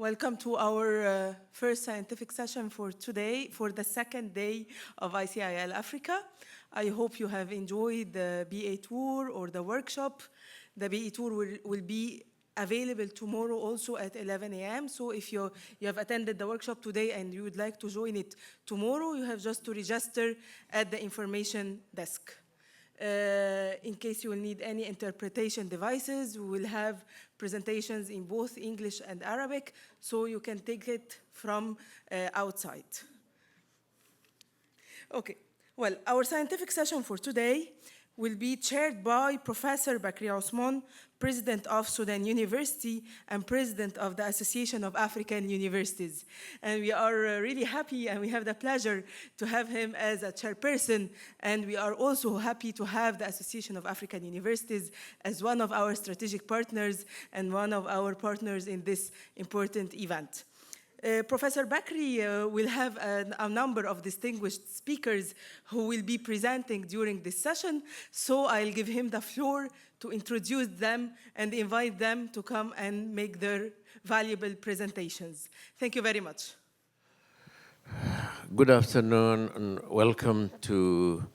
Welcome to our first scientific session for today, for the second day of ICIL Africa. I hope you have enjoyed the BA tour or the workshop. The BA tour will be available tomorrow also at 11 a.m. So if you have attended the workshop today and you would like to join it tomorrow, you have just to register at the information desk. In case you will need any interpretation devices, we will have presentations in both English and Arabic, so you can take it from outside. Okay, well, our scientific session for today will be chaired by Professor Bakri Osman, President of Sudan University and President of the Association of African Universities. And we are really happy and we have the pleasure to have him as a chairperson. And we are also happy to have the Association of African Universities as one of our strategic partners and one of our partners in this important event. Professor Bakri will have a number of distinguished speakers who will be presenting during this session, so I'll give him the floor to introduce them and invite them to come and make their valuable presentations. Thank you very much. Good afternoon and welcome to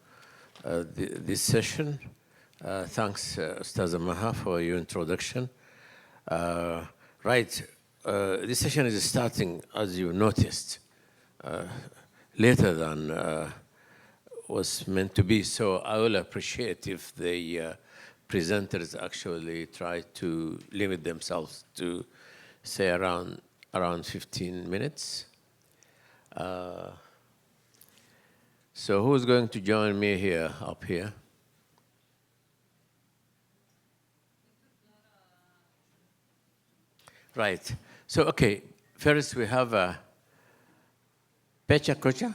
this session. Thanks, Ustaz Maha, for your introduction. This session is starting, as you noticed, later than was meant to be. So I will appreciate if the presenters actually try to limit themselves to, say, around 15 minutes. So who's going to join me here, up here? Right. So, okay, first we have Pecha Kocha,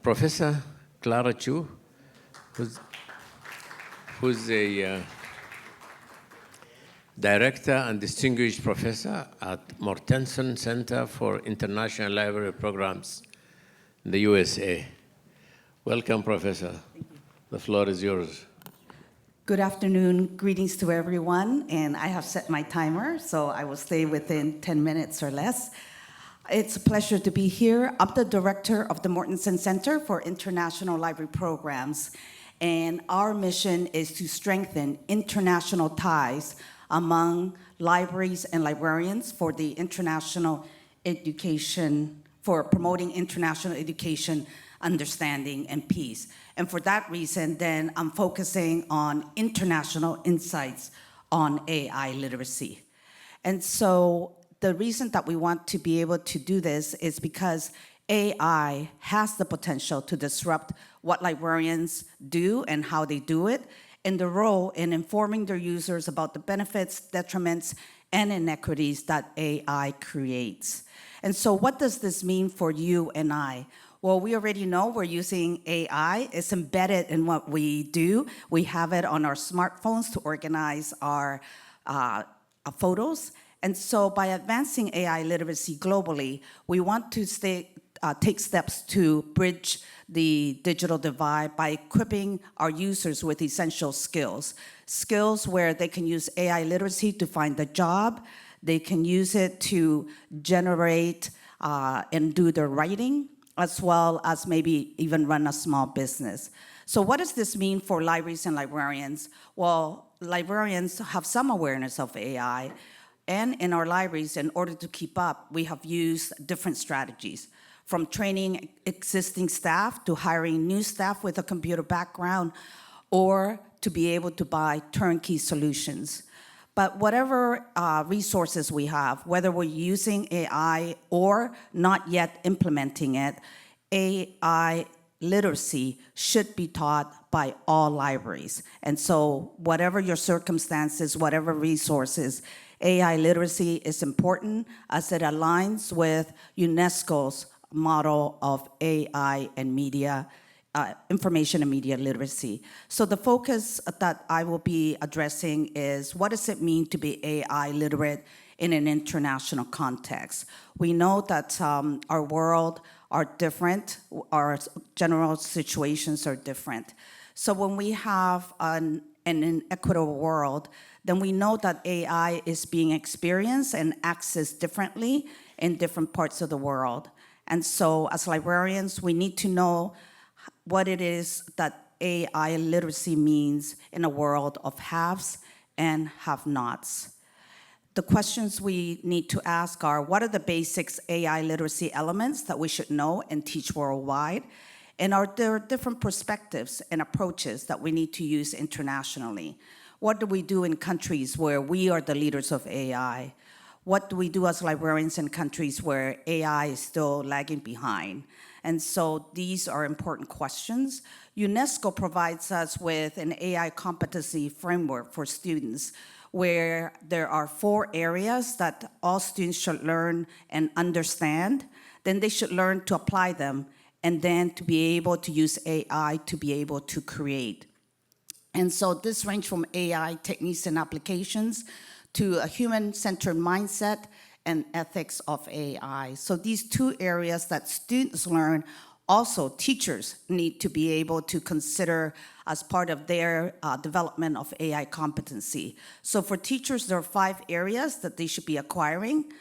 Professor Clara Chu, who's a director and distinguished professor at Mortenson Center for International Library Programs in the USA. Welcome, Professor. Thank you. The floor is yours. Good afternoon, greetings to everyone, and I have set my timer, so I will stay within 10 minutes or less. It's a pleasure to be here. I'm the director of the Mortenson Center for International Library Programs, and our mission is to strengthen international ties among libraries and librarians for the international education, for promoting international education, understanding, and peace. And for that reason, then I'm focusing on international insights on AI literacy. And so the reason that we want to be able to do this is because AI has the potential to disrupt what librarians do and how they do it, and the role in informing their users about the benefits, detriments, and inequities that AI creates. And so what does this mean for you and I? Well, we already know we're using AI. It's embedded in what we do. We have it on our smartphones to organize our photos. And so by advancing AI literacy globally, we want to take steps to bridge the digital divide by equipping our users with essential skills. Skills where they can use AI literacy to find a job. They can use it to generate and do their writing, as well as maybe even run a small business. So what does this mean for libraries and librarians? Well, librarians have some awareness of AI, and in our libraries, in order to keep up, we have used different strategies, from training existing staff to hiring new staff with a computer background, or to be able to buy turnkey solutions. But whatever resources we have, whether we're using AI or not yet implementing it, AI literacy should be taught by all libraries. And so whatever your circumstances, whatever resources, AI literacy is important as it aligns with UNESCO's model of AI and media information and media literacy. So the focus that I will be addressing is, what does it mean to be AI literate in an international context? We know that our world are different, our general situations are different. So when we have an and an equitable world, then we know that AI is being experienced and accessed differently in different parts of the world. And so as librarians, we need to know what it is that AI literacy means in a world of haves and have-nots. The questions we need to ask are, what are the basics AI literacy elements that we should know and teach worldwide? And are there different perspectives and approaches that we need to use internationally? What do we do in countries where we are the leaders of AI? What do we do as librarians in countries where AI is still lagging behind? And so these are important questions. UNESCO provides us with an AI competency framework for students where there are 4 areas that all students should learn and understand. Then they should learn to apply them, and then to be able to use AI to be able to create. And so this ranges from AI techniques and applications to a human-centered mindset and ethics of AI. So these 2 areas that students learn, also teachers need to be able to consider as part of their development of AI competency. So for teachers, there are 5 areas that they should be acquiring: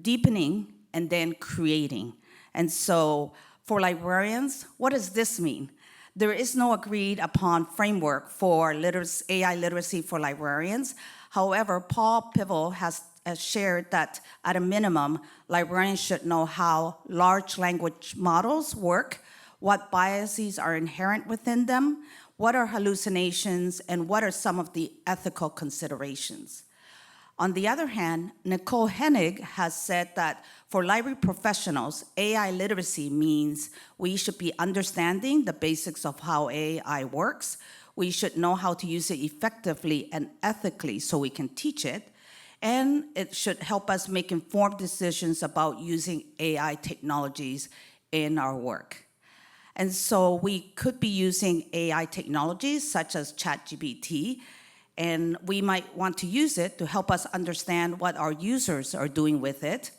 deepening, and then creating. And so for librarians, what does this mean? There is no agreed upon framework for AI literacy for librarians. However, Paul Pivel has shared that at a minimum, librarians should know how large language models work, what biases are inherent within them, what are hallucinations, and what are some of the ethical considerations. On the other hand, Nicole Hennig has said that for library professionals, AI literacy means we should be understanding the basics of how AI works. We should know how to use it effectively and ethically so we can teach it. And it should help us make informed decisions about using AI technologies in our work. And so we could be using AI technologies such as ChatGPT, and we might want to use it to help us understand what our users are doing with it,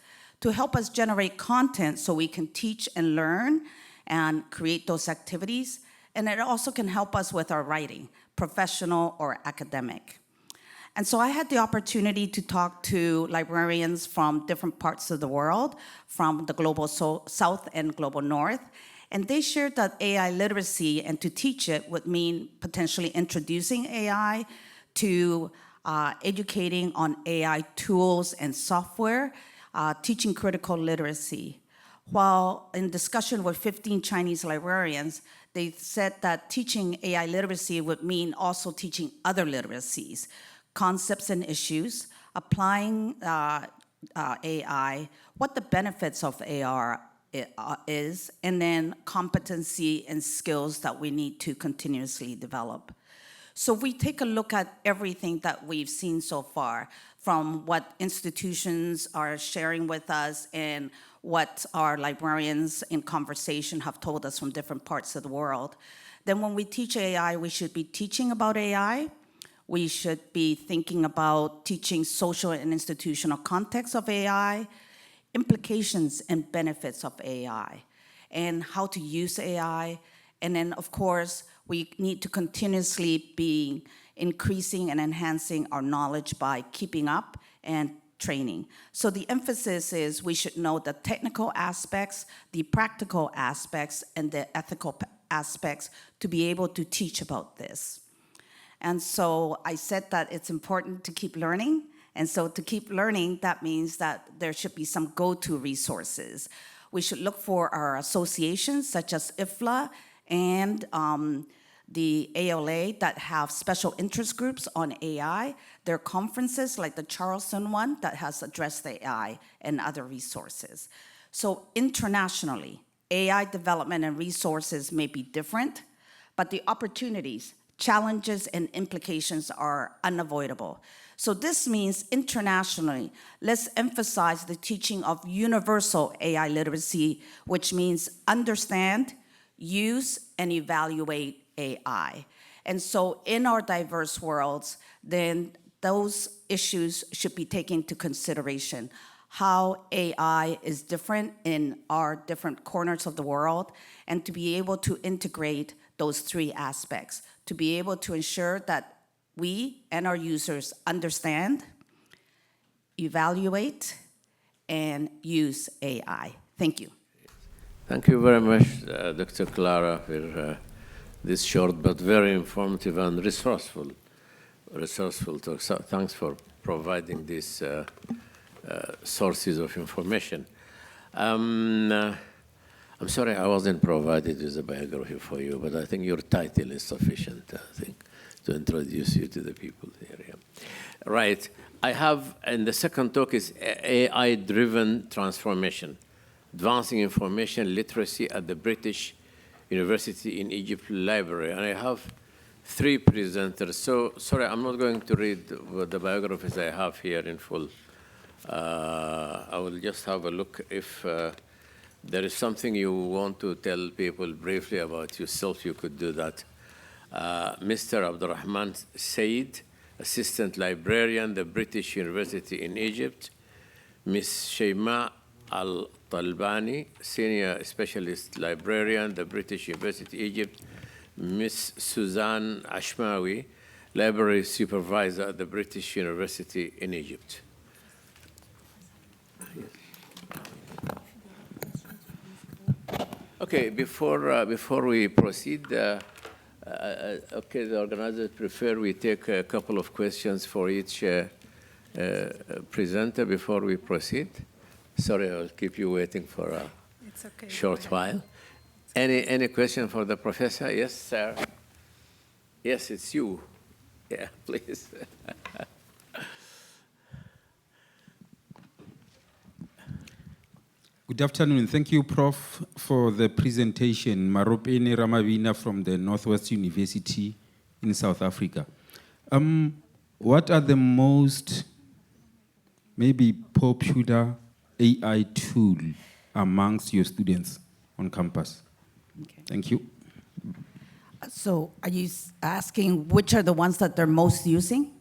to help us generate content so we can teach and learn and create those activities. And it also can help us with our writing, professional or academic. And so I had the opportunity to talk to librarians from different parts of the world, from the global south and global north, and they shared that AI literacy and to teach it would mean potentially introducing AI, to educating on AI tools and software, teaching critical literacy. While in discussion with 15 Chinese librarians, they said that teaching AI literacy would mean also teaching other literacies, concepts and issues, applying AI, what the benefits of AI is, and then competency and skills that we need to continuously develop. So if we take a look at everything that we've seen so far, from what institutions are sharing with us and what our librarians in conversation have told us from different parts of the world, then when we teach AI, we should be teaching about AI. We should be thinking about teaching social and institutional context of AI, implications and benefits of AI, and how to use AI. And then, of course, we need to continuously be increasing and enhancing our knowledge by keeping up and training. So the emphasis is we should know the technical aspects, the practical aspects, and the ethical aspects to be able to teach about this. And so I said that it's important to keep learning. And so to keep learning, that means that there should be some go-to resources. We should look for our associations such as AfLIA and the ALA that have special interest groups on AI. There are conferences like the Charleston one that has addressed AI and other resources. So internationally, AI development and resources may be different, but the opportunities, challenges, and implications are unavoidable. So this means internationally, let's emphasize the teaching of universal AI literacy, which means understand, use, and evaluate AI. And so in our diverse worlds, then those issues should be taken into consideration. How AI is different in our different corners of the world, and to be able to integrate those 3 aspects, to be able to ensure that we and our users understand, evaluate, and use AI. Thank you. Thank you very much, Dr. Clara, for this short but very informative and resourceful talk. So thanks for providing these sources of information. I'm sorry I wasn't provided with a biography for you, but I think your title is sufficient, I think, to introduce you to the people here. Yeah. Right. I have, and the second talk is AI-driven transformation, advancing information literacy at the British University in Egypt Library. And I have 3 presenters. So, sorry, I'm not going to read the biographies I have here in full. I will just have a look. If there is something you want to tell people briefly about yourself, you could do that. Mr. Abdalrahman Said, Assistant Librarian, the British University in Egypt. Ms. Shema Al-Talbani, Senior Specialist Librarian, the British University, Egypt. Ms. Suzanne Ashmawi, Library Supervisor at the British University in Egypt. Okay, before we proceed, okay, the organizers prefer we take a couple of questions for each presenter before we proceed. Sorry, I'll keep you waiting for a short while. Any question for the professor? Yes, sir. Yes, it's you. Yeah, please. Good afternoon. Thank you, Prof, for the presentation. Maropeni Ramavina from the Northwest University in South Africa. What are the most maybe popular AI tool amongst your students on campus? Okay. Thank you. So are you asking which are the ones that they're most using?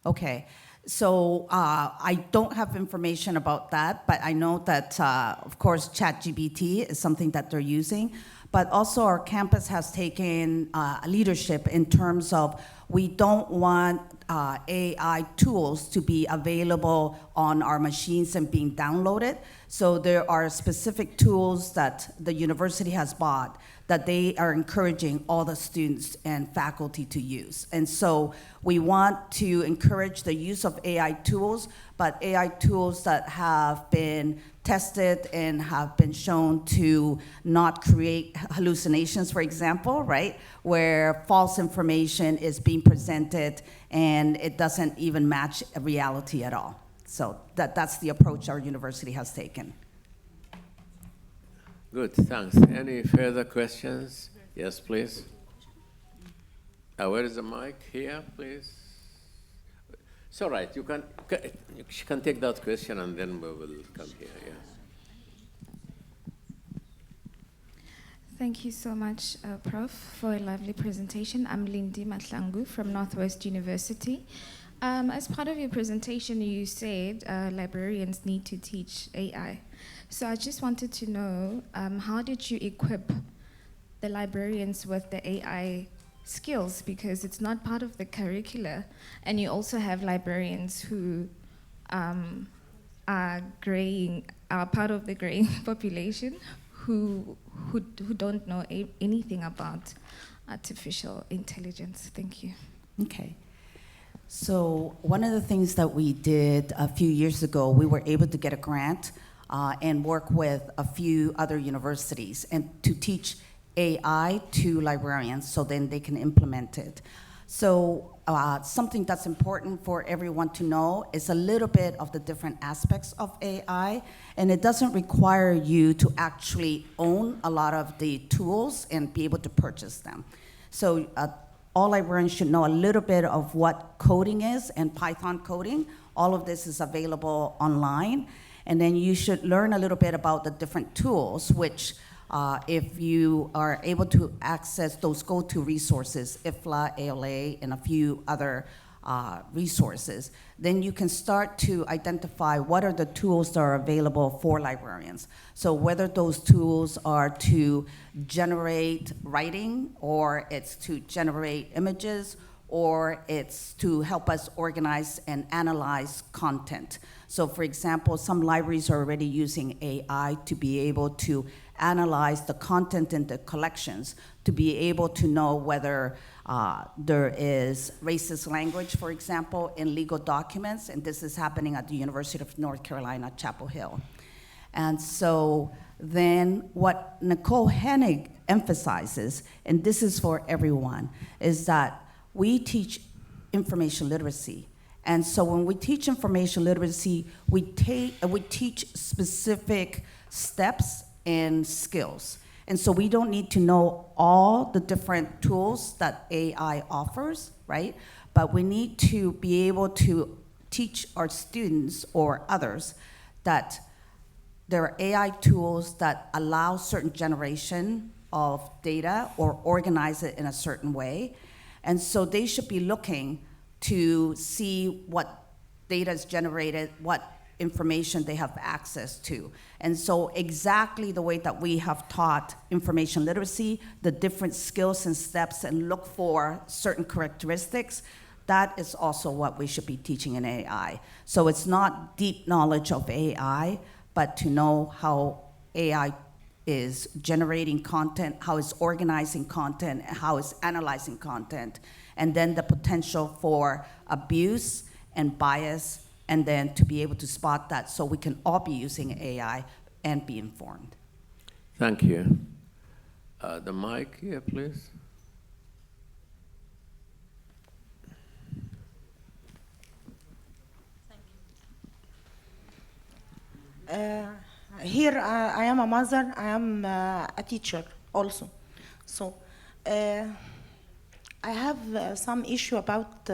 Okay. So I don't have information about that, but I know that, of course, ChatGPT is something that they're using. But also our campus has taken leadership in terms of we don't want AI tools to be available on our machines and being downloaded. So there are specific tools that the university has bought that they are encouraging all the students and faculty to use. And so we want to encourage the use of AI tools, but AI tools that have been tested and have been shown to not create hallucinations, for example, right? Where false information is being presented and it doesn't even match reality at all. So that's the approach our university has taken. Good, thanks. Any further questions? Yes, please. Where is the mic? Here, please. It's all right. You can take that question and then we will come here. Yeah. Thank you so much, Prof, for a lovely presentation. I'm Lindy Matlangu from Northwest University. As part of your presentation, you said librarians need to teach AI. So I just wanted to know, how did you equip the librarians with the AI skills? Because it's not part of the curricula, and you also have librarians who are part of the graying population who don't know anything about artificial intelligence. Thank you. Okay. So one of the things that we did a few years ago, we were able to get a grant and work with a few other universities and to teach AI to librarians so then they can implement it. So something that's important for everyone to know is a little bit of the different aspects of AI, and it doesn't require you to actually own a lot of the tools and be able to purchase them. So all librarians should know a little bit of what coding is and Python coding. All of this is available online. And then you should learn a little bit about the different tools, which if you are able to access those go-to resources, AfLIA, ALA, and a few other resources, then you can start to identify what are the tools that are available for librarians. So whether those tools are to generate writing, or it's to generate images, or it's to help us organize and analyze content. So for example, some libraries are already using AI to be able to analyze the content in the collections, to be able to know whether there is racist language, for example, in legal documents, and this is happening at the University of North Carolina, Chapel Hill. And so then what Nicole Hennig emphasizes, and this is for everyone, is that we teach information literacy. And so when we teach information literacy, we teach specific steps and skills. And so we don't need to know all the different tools that AI offers, right? But we need to be able to teach our students or others that there are AI tools that allow certain generation of data or organize it in a certain way. And so they should be looking to see what data is generated, what information they have access to. And so exactly the way that we have taught information literacy, the different skills and steps and look for certain characteristics, that is also what we should be teaching in AI. So it's not deep knowledge of AI, but to know how AI is generating content, how it's organizing content, and how it's analyzing content, and then the potential for abuse and bias, and then to be able to spot that so we can all be using AI and be informed. Thank you. The mic here, please. Here I am a mother, I am a teacher also. So I have some issue about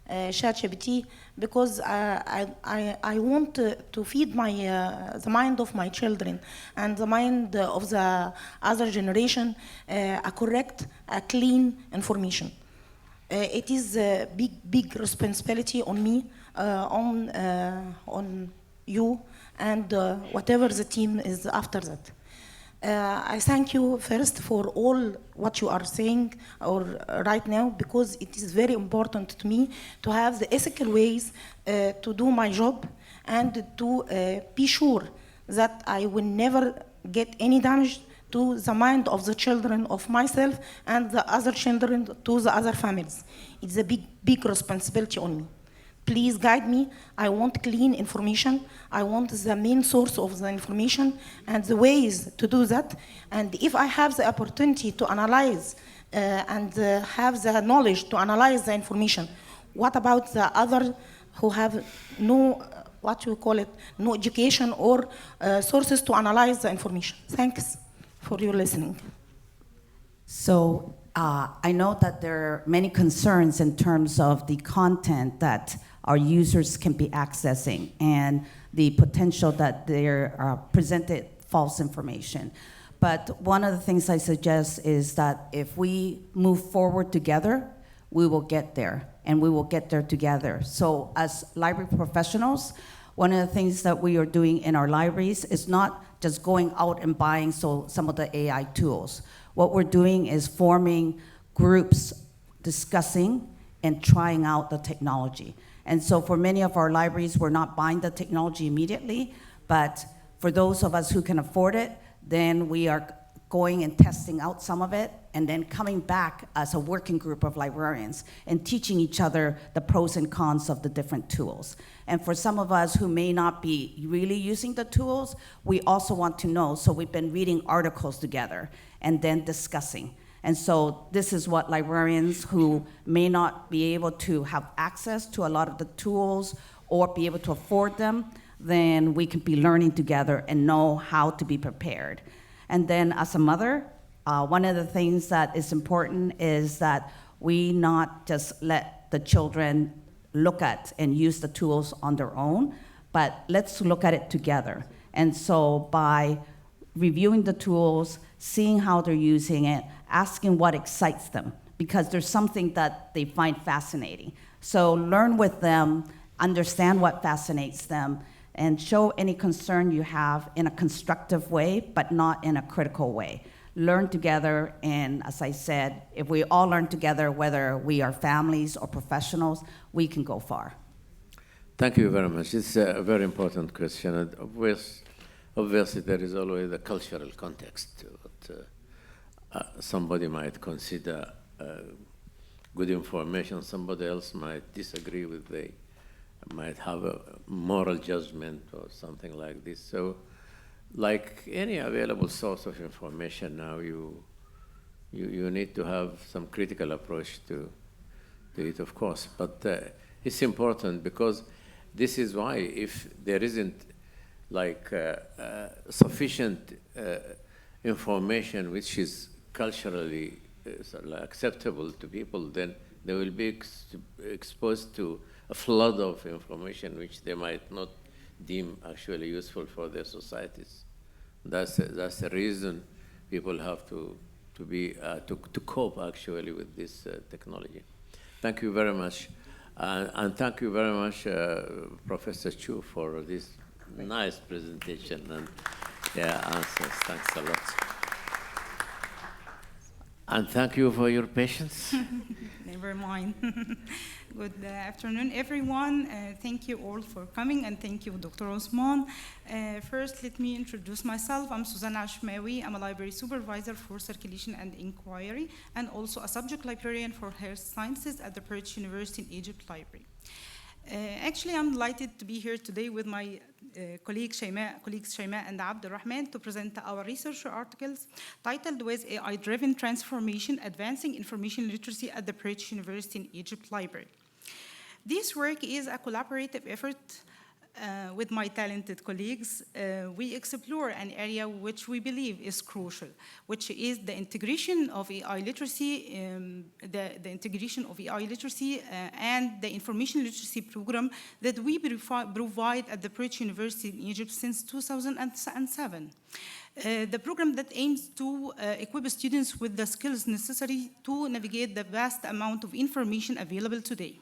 ChatGPT because I want to feed the mind of my children and the mind of the other generation a correct, clean information. It is a big responsibility on me, on you, and whatever the team is after that. I thank you first for all what you are saying right now, because it is very important to me to have the ethical ways to do my job and to be sure that I will never get any damage to the mind of the children of myself and the other children to the other families. It's a big responsibility on me. Please guide me. I want clean information. I want the main source of the information and the ways to do that. And if I have the opportunity to analyze and have the knowledge to analyze the information, what about the other who have no, what you call it, no education or sources to analyze the information? Thanks for your listening. So I know that there are many concerns in terms of the content that our users can be accessing and the potential that they're presented false information. But one of the things I suggest is that if we move forward together, we will get there, and we will get there together. So as library professionals, one of the things that we are doing in our libraries is not just going out and buying some of the AI tools. What we're doing is forming groups, discussing and trying out the technology. And so for many of our libraries, we're not buying the technology immediately, but for those of us who can afford it, then we are going and testing out some of it, and then coming back as a working group of librarians and teaching each other the pros and cons of the different tools. And for some of us who may not be really using the tools, we also want to know, so we've been reading articles together and then discussing. And so this is what librarians who may not be able to have access to a lot of the tools or be able to afford them, then we can be learning together and know how to be prepared. And then as a mother, one of the things that is important is that we not just let the children look at and use the tools on their own, but let's look at it together. And so by reviewing the tools, seeing how they're using it, asking what excites them, because there's something that they find fascinating. So learn with them, understand what fascinates them, and show any concern you have in a constructive way, but not in a critical way. learn together, and as I said, if we all learn together, whether we are families or professionals, we can go far. Thank you very much. It's a very important question. And obviously, there is always a cultural context to it. Somebody might consider good information, somebody else might disagree with might have a moral judgment or something like this. So, like any available source of information now, you need to have some critical approach to it, of course. But it's important because this is why if there isn't like sufficient information which is culturally acceptable to people, then they will be exposed to a flood of information which they might not deem actually useful for their societies. That's the reason people have to cope actually with this technology. Thank you very much, and thank you very much, Professor Chu, for this nice presentation and answers. Thanks a lot. And thank you for your patience. Never mind. Good afternoon, everyone. Thank you all for coming, and thank you, Dr. Osman. First, let me introduce myself. I'm Susanna Ashmawi. I'm a library supervisor for circulation and inquiry, and also a subject librarian for health sciences at the Pretoria University in Egypt Library. Actually, I'm delighted to be here today with my colleagues Shaima and Abdalrahman to present our research articles titled with AI-driven transformation, advancing information literacy at the Pretoria University in Egypt Library. This work is a collaborative effort with my talented colleagues. We explore an area which we believe is crucial, which is the integration of AI literacy, and the information literacy program that we provide at the Pretoria University in Egypt since 2007. The program that aims to equip students with the skills necessary to navigate the vast amount of information available today.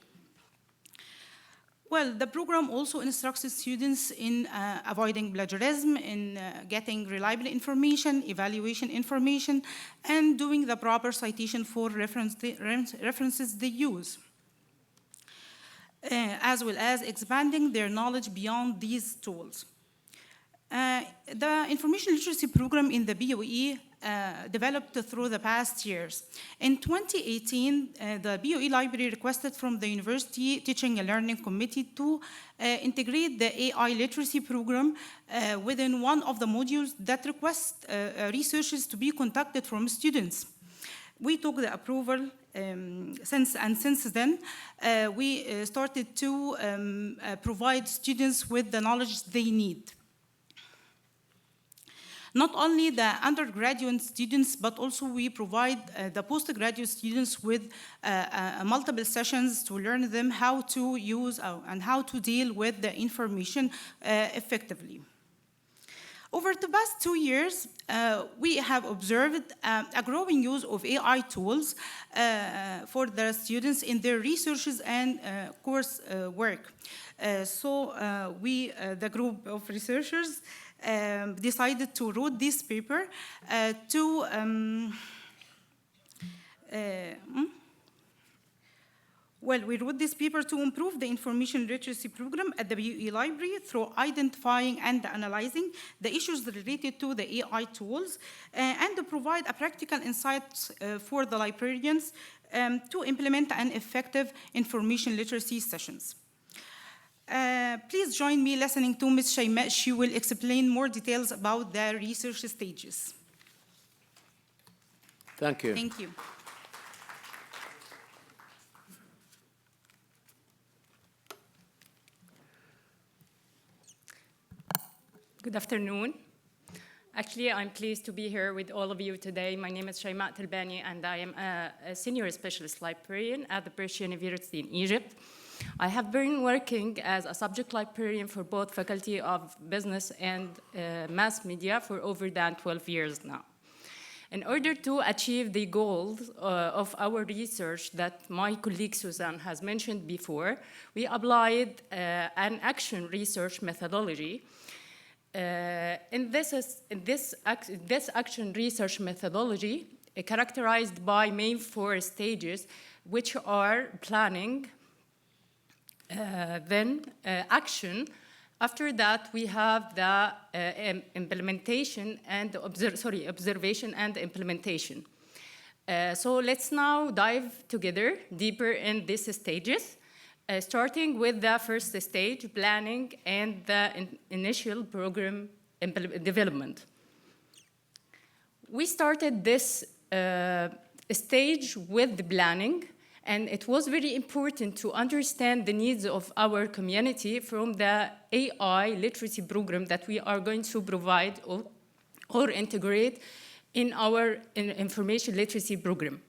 Well, the program also instructs students in avoiding plagiarism, in getting reliable information, evaluation information, and doing the proper citation for references they use, as well as expanding their knowledge beyond these tools. The information literacy program in the BOE developed through the past years. In 2018, the BOE Library requested from the University Teaching and Learning Committee to integrate the AI literacy program within one of the modules that request researches to be conducted from students. We took the approval since then, we started to provide students with the knowledge they need. Not only the undergraduate students, but also we provide the postgraduate students with multiple sessions to learn them how to use and how to deal with the information effectively. Over the past 2 years, we have observed a growing use of AI tools for the students in their researches and course work. The group of researchers, decided to write this paper we wrote this paper to improve the information literacy program at the BOE Library through identifying and analyzing the issues related to the AI tools and to provide a practical insights for the librarians to implement an effective information literacy sessions. Please join me listening to Ms. Shaima. She will explain more details about the research stages. Thank you. Thank you. Good afternoon. Actually, I'm pleased to be here with all of you today. My name is Shaima Talbani, and I am a senior specialist librarian at the Pretoria University in Egypt. I have been working as a subject librarian for both Faculty of Business and Mass Media for over than 12 years now. In order to achieve the goals of our research that my colleague Susan has mentioned before, we applied an action research methodology In this action research methodology, characterized by main 4 stages, which are planning, then action. After that, we have the implementation and observation and implementation. So let's now dive together deeper in these stages, starting with the first stage, planning and the initial program development. We started this stage with the planning, and it was very important to understand the needs of our community from the AI literacy program that we are going to provide or integrate in our information literacy program.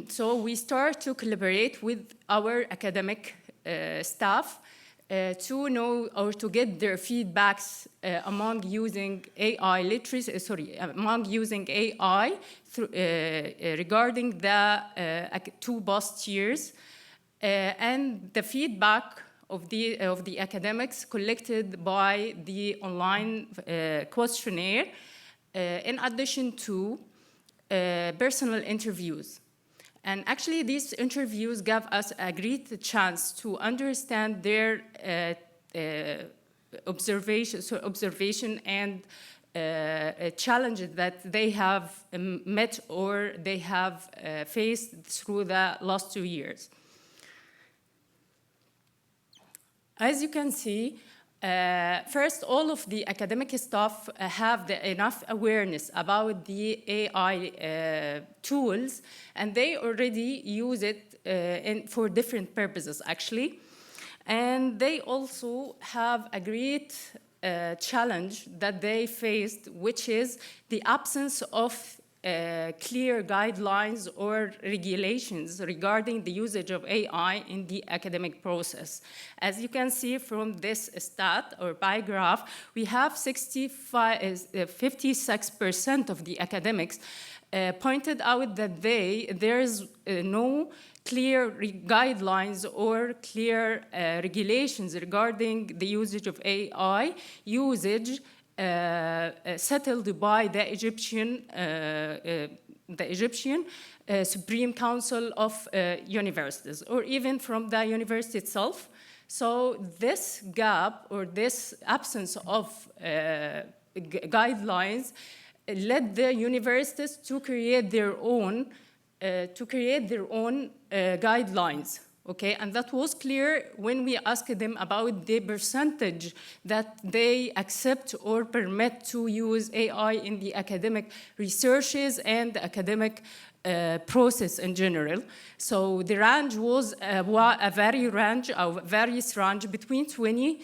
So we start to collaborate with our academic staff to know or to get their feedbacks among using AI literacy, among using AI regarding the 2 past years and the feedback of the academics collected by the online questionnaire, in addition to personal interviews. And actually, these interviews gave us a great chance to understand their observation and challenges that they have met or they have faced through the last 2 years. As you can see, first, all of the academic staff have enough awareness about the AI tools, and they already use it for different purposes, actually. And they also have a great challenge that they faced, which is the absence of clear guidelines or regulations regarding the usage of AI in the academic process. As you can see from this stat or pie graph, we have 56% of the academics pointed out that there is no clear guidelines or clear regulations regarding the usage of AI usage settled by the Egyptian Supreme Council of Universities, or even from the university itself. So this gap or this absence of guidelines led the universities to create their own guidelines. Okay, and that was clear when we asked them about the percentage that they accept or permit to use AI in the academic researches and the academic process in general. So the range was a various range between 20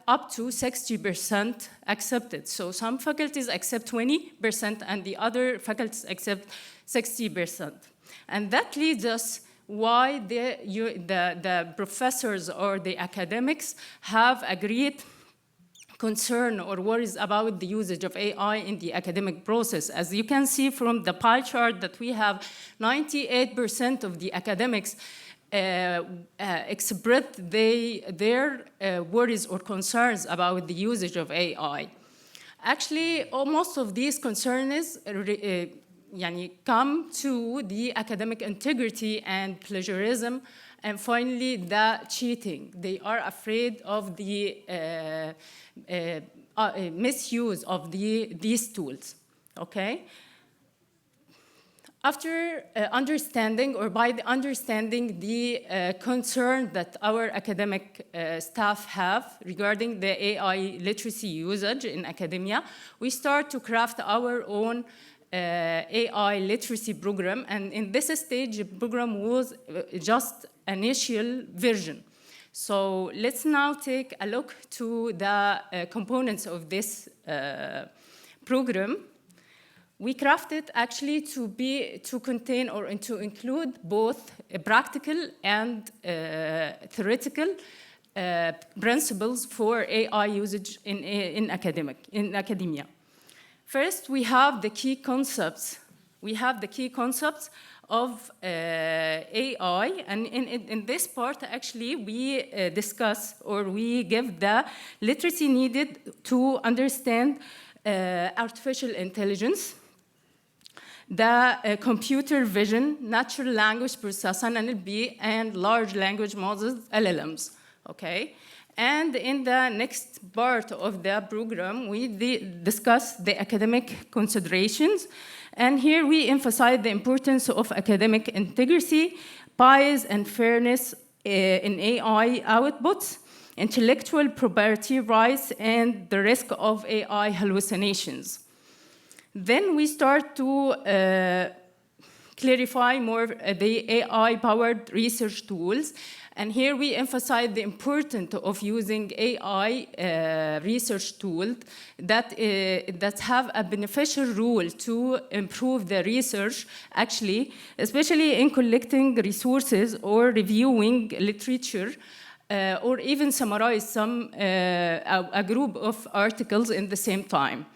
up to 60% accepted. So some faculties accept 20% and the other faculties accept 60%. And that leads us why the professors or the academics have a great concern or worries about the usage of AI in the academic process. As you can see from the pie chart that we have, 98% of the academics expressed their worries or concerns about the usage of AI. Actually, most of these concerns come to the academic integrity and plagiarism, and finally the cheating. They are afraid of the misuse of these tools, okay? After understanding, or by the understanding the concern that our academic staff have regarding the AI literacy usage in academia, we start to craft our own AI literacy program, and in this stage, the program was just initial version. So let's now take a look to the components of this program. We crafted actually to contain or to include both practical and theoretical principles for AI usage in academia. First, we have the key concepts we have the key concepts of AI, and in this part, actually, we discuss or we give the literacy needed to understand artificial intelligence, the computer vision, natural language processing, NLP, and large language models, LLMs, okay? And in the next part of the program, we discuss the academic considerations. And here we emphasize the importance of academic integrity, bias, and fairness in AI outputs, intellectual property rights, and the risk of AI hallucinations. Then we start to clarify more the AI-powered research tools. And here we emphasize the importance of using AI research tools that have a beneficial role to improve the research, actually, especially in collecting resources or reviewing literature, or even summarize a group of articles in the same time.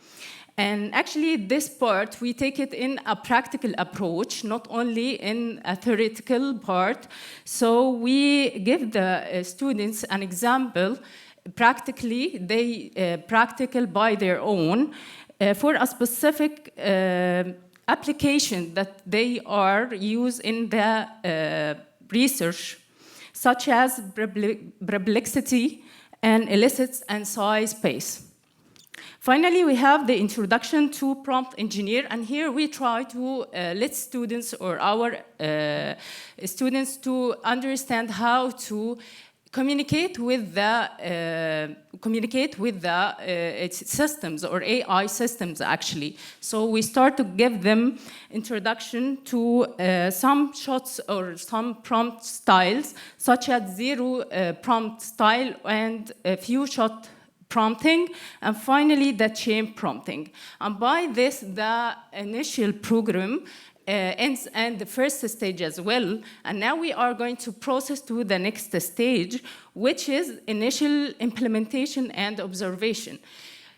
And actually, this part, we take it in a practical approach, not only in a theoretical part. So we give the students an example, practically, practical by their own, for a specific application that they are used in the research, such as perplexity and illicit and size space. Finally, we have the introduction to prompt engineer, and here we try to let students or our students to understand how to communicate with the systems or AI systems, actually. So we start to give them introduction to some shots or some prompt styles, such as zero prompt style and a few shot prompting, and finally the chain prompting. And by this, the initial program ends and the first stage as well. And now we are going to process to the next stage, which is initial implementation and observation.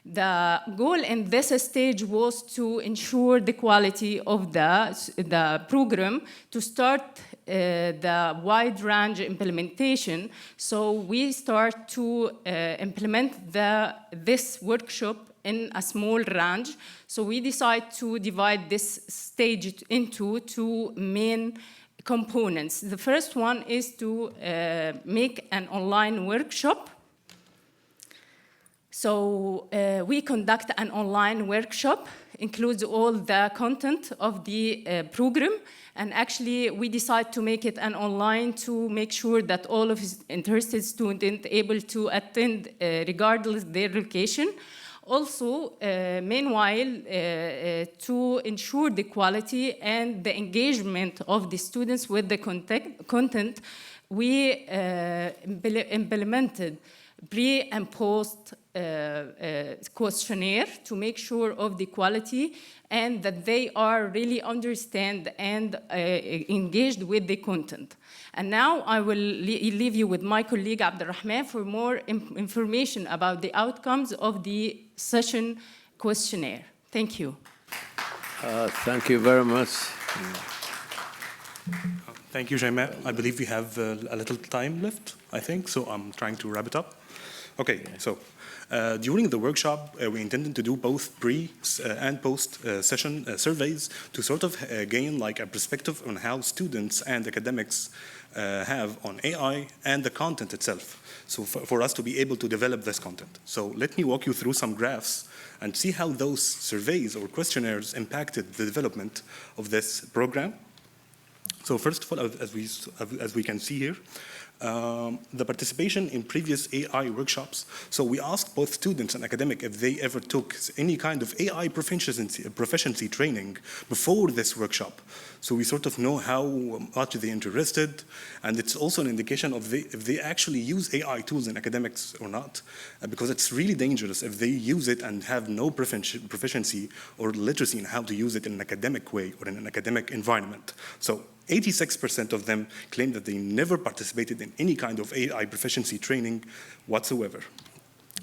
The goal in this stage was to ensure the quality of the program, to start the wide range implementation. So we start to implement this workshop in a small range. So we decide to divide this stage into two main components. The first one is to make an online workshop. So we conduct an online workshop, includes all the content of the program, and actually we decide to make it an online to make sure that all of his interested students able to attend regardless their location. Also, meanwhile, to ensure the quality and the engagement of the students with the content, we implemented pre and post questionnaire to make sure of the quality and that they are really understand and engaged with the content. And now I will leave you with my colleague Abdalrahman for more information about the outcomes of the session questionnaire. Thank you. Thank you very much. Thank you, Jaimet. I believe we have a little time left, I think, so I'm trying to wrap it up. Okay, so during the workshop, we intended to do both pre and post session surveys to sort of gain like a perspective on how students and academics have on AI and the content itself. So for us to be able to develop this content. So let me walk you through some graphs and see how those surveys or questionnaires impacted the development of this program. So first of all, as we can see here, the participation in previous AI workshops. So we asked both students and academic if they ever took any kind of AI proficiency training before this workshop. So we sort of know how much they're interested, and it's also an indication of if they actually use AI tools in academics or not, because it's really dangerous if they use it and have no proficiency or literacy in how to use it in an academic way or in an academic environment. So 86% of them claim that they never participated in any kind of AI proficiency training whatsoever.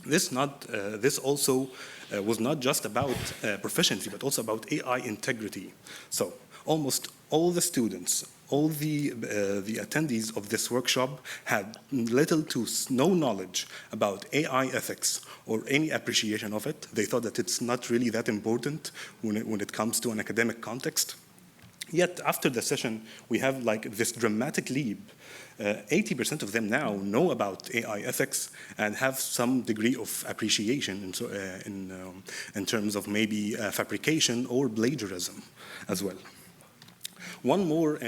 This also was not just about proficiency, but also about AI integrity. So almost all the students, all the attendees of this workshop had little to no knowledge about AI ethics or any appreciation of it. They thought that it's not really that important when it comes to an academic context. Yet after the session, we have like this dramatic leap. 80% of them now know about AI ethics and have some degree of appreciation in terms of maybe fabrication or plagiarism as well. One more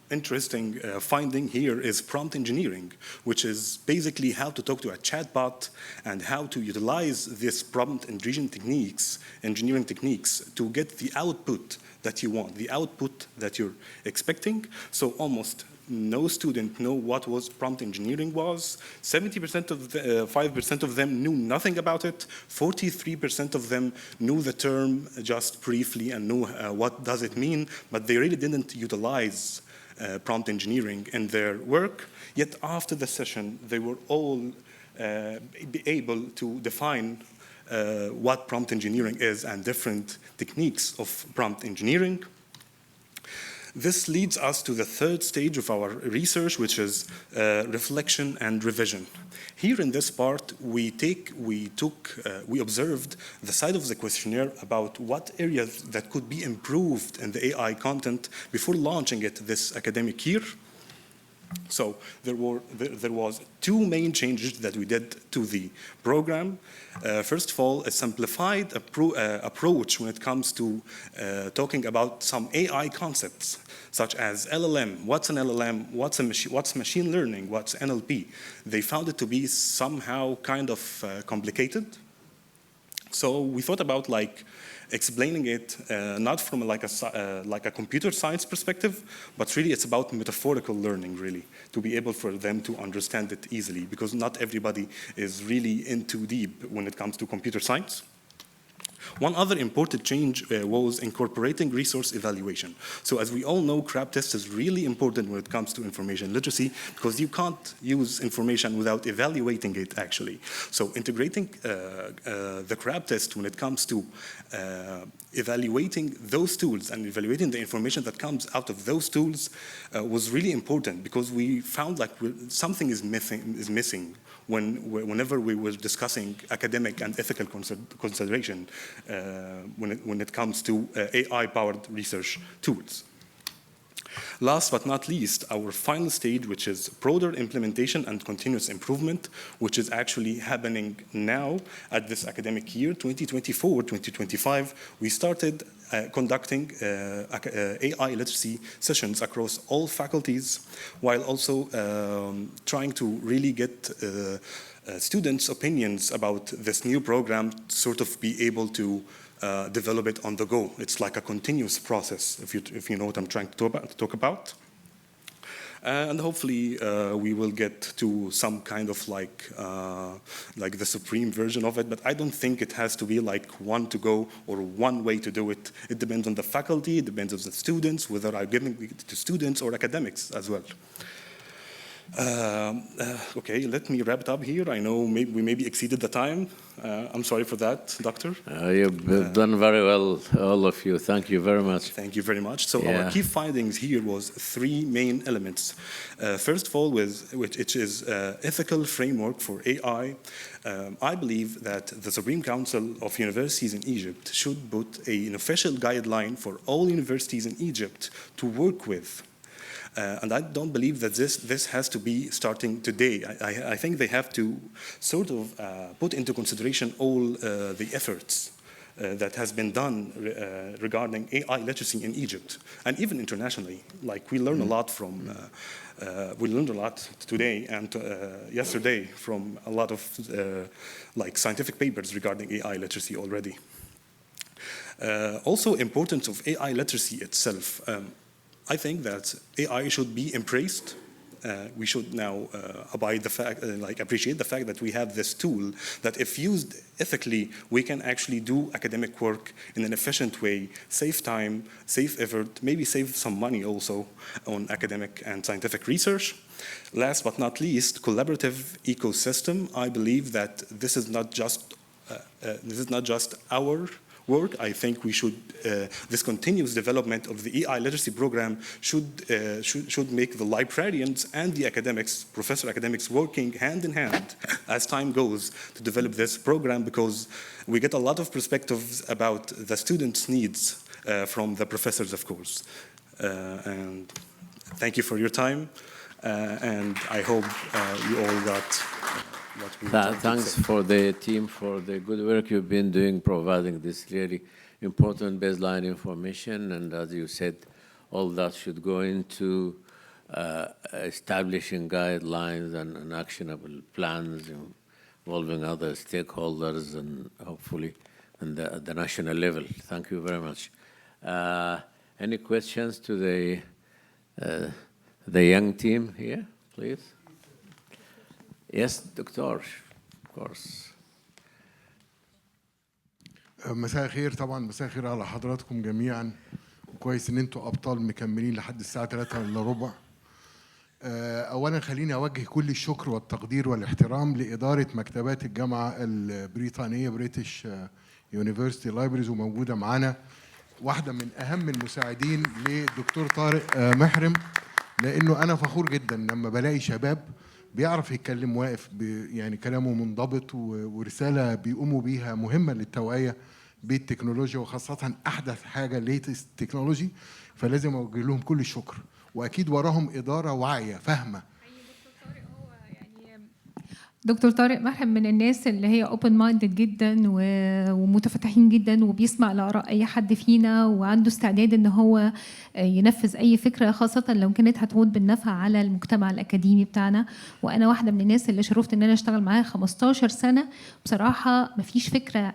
interesting finding here is prompt engineering, which is basically how to talk to a chatbot and how to utilize this prompt engineering techniques to get the output that you want, the output that you're expecting. So almost no student know what was prompt engineering was. 70% of 5% of them knew nothing about it. 43% of them knew the term just briefly and knew what does it mean, but they really didn't utilize prompt engineering in their work. Yet after the session, they were all be able to define what prompt engineering is and different techniques of prompt engineering. This leads us to the third stage of our research, which is reflection and revision. Here in this part, we observed the side of the questionnaire about what areas that could be improved in the AI content before launching it this academic year. So there was two main changes that we did to the program. First of all, a simplified approach when it comes to talking about some AI concepts, such as LLM. What's an LLM? What's machine learning? What's NLP? They found it to be somehow kind of complicated. So we thought about like explaining it not from like a computer science perspective, but really it's about metaphorical learning, really, to be able for them to understand it easily, because not everybody is really in too deep when it comes to computer science. One other important change was incorporating resource evaluation. So as we all know, CRAB test is really important when it comes to information literacy, because you can't use information without evaluating it, actually. So integrating the CRAB test when it comes to evaluating those tools and evaluating the information that comes out of those tools was really important, because we found like something is missing whenever we were discussing academic and ethical consideration when it comes to AI-powered research tools. Last but not least, our final stage, which is broader implementation and continuous improvement, which is actually happening now at this academic year, 2024-2025. We started conducting AI literacy sessions across all faculties, while also trying to really get students' opinions about this new program, sort of be able to develop it on the go. It's like a continuous process, if you know what I'm trying to talk about. And hopefully we will get to some kind of like the supreme version of it, but I don't think it has to be like one to go or one way to do it. It depends on the faculty, it depends on the students, whether I'm giving it to students or academics as well. Okay, let me wrap it up here. I know we maybe exceeded the time. I'm sorry for that, Doctor. You've done very well, all of you. Thank you very much. Thank you very much. So our key findings here was three main elements. First of all, which is ethical framework for AI. I believe that the Supreme Council of Universities in Egypt should put an official guideline for all universities in Egypt to work with. And I don't believe that this has to be starting today. I think they have to sort of put into consideration all the efforts that has been done regarding AI literacy in Egypt and even internationally. Like we learn a lot from, we learned a lot today and yesterday from a lot of like scientific papers regarding AI literacy already. Also, importance of AI literacy itself. I think that AI should be embraced we should now appreciate the fact that we have this tool that, if used ethically, we can actually do academic work in an efficient way, save time, save effort, maybe save some money also on academic and scientific research. Last but not least, collaborative ecosystem. I believe that this is not just our work. I think we should, this continuous development of the EI literacy program should make the librarians and the academics, professor academics, working hand in hand as time goes to develop this program, because we get a lot of perspectives about the students' needs from the professors, of course. And thank you for your time, and I hope you all got what we wanted to say. Thanks for the team for the good work you've been doing, providing this really important baseline information. And as you said, all that should go into establishing guidelines and actionable plans involving other stakeholders and hopefully at the national level. Thank you very much. Any questions to the young team here, please? Yes, Doctor, of course. مساء الخير. طبعا مساء الخير على حضراتكم جميعا. كويس ان انتوا ابطال مكملين لحد الساعه 3:15. اولا خليني اوجه كل الشكر والتقدير والاحترام لاداره مكتبات الجامعه البريطانيه بريتش يونيفرسيتي لايبريز، وموجوده معانا واحده من اهم المساعدين للدكتور طارق محرم، لانه انا فخور جدا لما بلاقي شباب بيعرف يتكلم واقف يعني كلامه منضبط ورساله بيقوموا بيها مهمه للتوعيه بالتكنولوجيا، وخاصه احدث حاجه ليتست تكنولوجي. فلازم اوجه لهم كل الشكر، واكيد وراهم اداره واعيه فاهمه. دكتور طارق محرم من الناس اللي هي اوبن مايندد جدا ومتفتحين جدا، وبيسمع لاراء اي حد فينا، وعنده استعداد ان هو ينفذ اي فكره، خاصه لو كانت هتعود بالنفع على المجتمع الاكاديمي بتاعنا. وانا واحده من الناس اللي شرفت ان انا اشتغل معاه 15 سنه. بصراحه مفيش فكره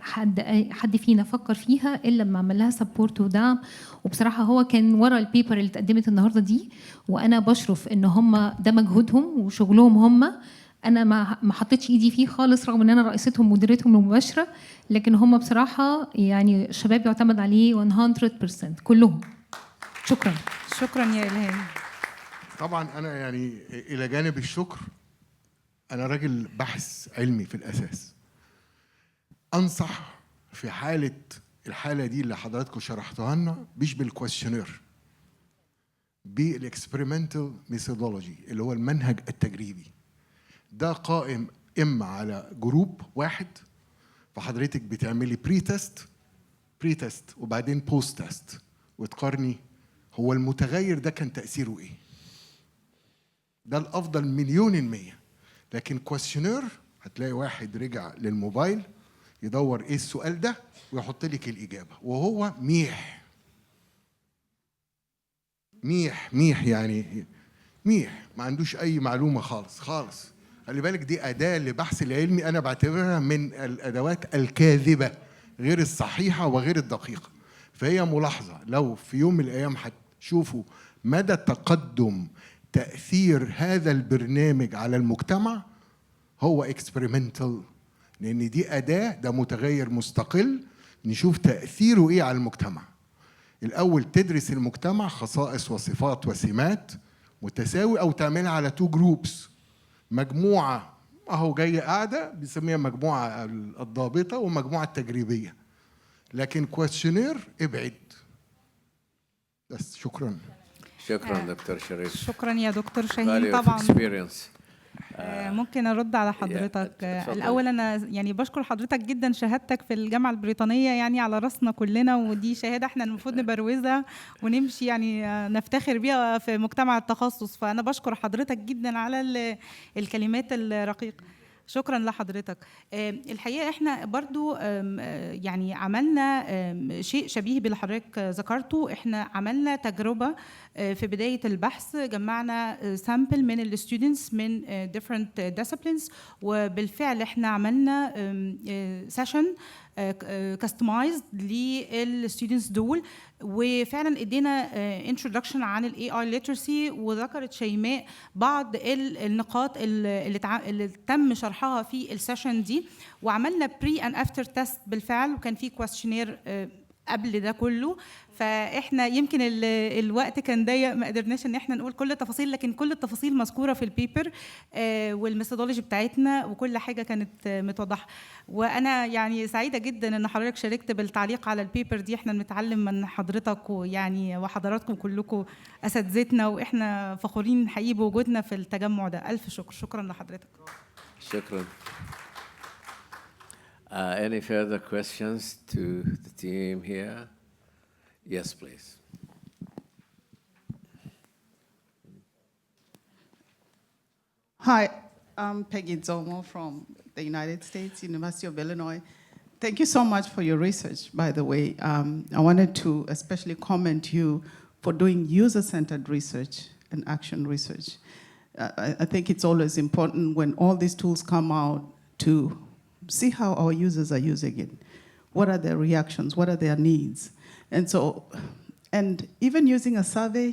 حد فينا فكر فيها الا لما عمل لها سبورت ودعم. وبصراحه هو كان ورا البيبر اللي اتقدمت النهارده دي، وانا بشرف ان هم ده مجهودهم وشغلهم هم. انا ما حطيتش ايدي فيه خالص، رغم ان انا رئيستهم مديرتهم المباشره، لكن هم بصراحه يعني شباب يعتمد عليه 100% كلهم. شكرا. شكرا يا إلهام. طبعا انا يعني الى جانب الشكر، انا راجل باحث علمي في الاساس. انصح في الحاله دي اللي حضراتكم شرحتوها لنا مش بالكويشنير، بالاكسبيرمنتال ميثودولوجي اللي هو المنهج التجريبي. ده قائم اما على جروب واحد، فحضرتك بتعملي بري تيست وبعدين بوست تيست، وتقارني هو المتغير ده كان تأثيره ايه. ده الافضل 1,000,000%. لكن كويشنير هتلاقي واحد رجع للموبايل يدور ايه السؤال ده ويحط لك الاجابه، وهو ميح يعني ميح، ما عندوش اي معلومه خالص. خلي بالك دي اداه لبحث العلمي، انا بعتبرها من الادوات الكاذبه غير الصحيحه وغير الدقيقه. فهي ملاحظه، لو في يوم من الايام هتشوفوا مدى تقدم تاثير هذا البرنامج على المجتمع، هو اكسبيرمنتال، لان دي اداه، ده متغير مستقل نشوف تاثيره ايه على المجتمع. الاول تدرس المجتمع، خصائص وصفات وسمات متساوي، او تعملها على 2 جروبس، مجموعه اهو جايه قاعده بنسميها مجموعه الضابطه ومجموعه التجريبيه. لكن كويشنير ابعد بس. شكرا دكتور شريف. شكرا يا دكتور شاهين. طبعا ممكن ارد على حضرتك. الاول انا يعني بشكر حضرتك جدا، شهادتك في الجامعه البريطانيه يعني على راسنا كلنا، ودي شهاده احنا المفروض نبروزها ونمشي يعني نفتخر بيها في مجتمع التخصص. فانا بشكر حضرتك جدا على الكلمات الرقيقه. شكرا لحضرتك. الحقيقه احنا برضو يعني عملنا شيء شبيه باللي حضرتك ذكرته. احنا عملنا تجربه في بدايه البحث، جمعنا سامبل من الستودنتس من different disciplines، وبالفعل احنا عملنا سيشن كاستمايزد للستودنتس دول، وفعلا ادينا انترودكشن عن الاي اي ليترسي، وذكرت شيماء بعض النقاط اللي تم شرحها في السيشن دي، وعملنا بري اند افتر تيست بالفعل، وكان في كويستشنير قبل ده كله. فاحنا يمكن الوقت كان ضيق، ما قدرناش ان احنا نقول كل التفاصيل، لكن كل التفاصيل مذكوره في البيبر والميثودولوجي بتاعتنا، وكل حاجه كانت متوضحه. وانا يعني سعيده جدا ان حضرتك شاركت بالتعليق على البيبر دي. احنا بنتعلم من حضرتك ويعني وحضراتكم كلكم اساتذتنا، واحنا فخورين حقيقي بوجودنا في التجمع ده. الف شكر. شكرا لحضرتك. شكرا. Any further questions to the team here? Yes, please. Hi, I'm Peggy Zomo from the United States, University of Illinois. Thank you so much for your research, by the way. I wanted to especially commend you for doing user-centered research and action research. I think it's always important when all these tools come out to see how our users are using it. What are their reactions? What are their needs? And even using a survey,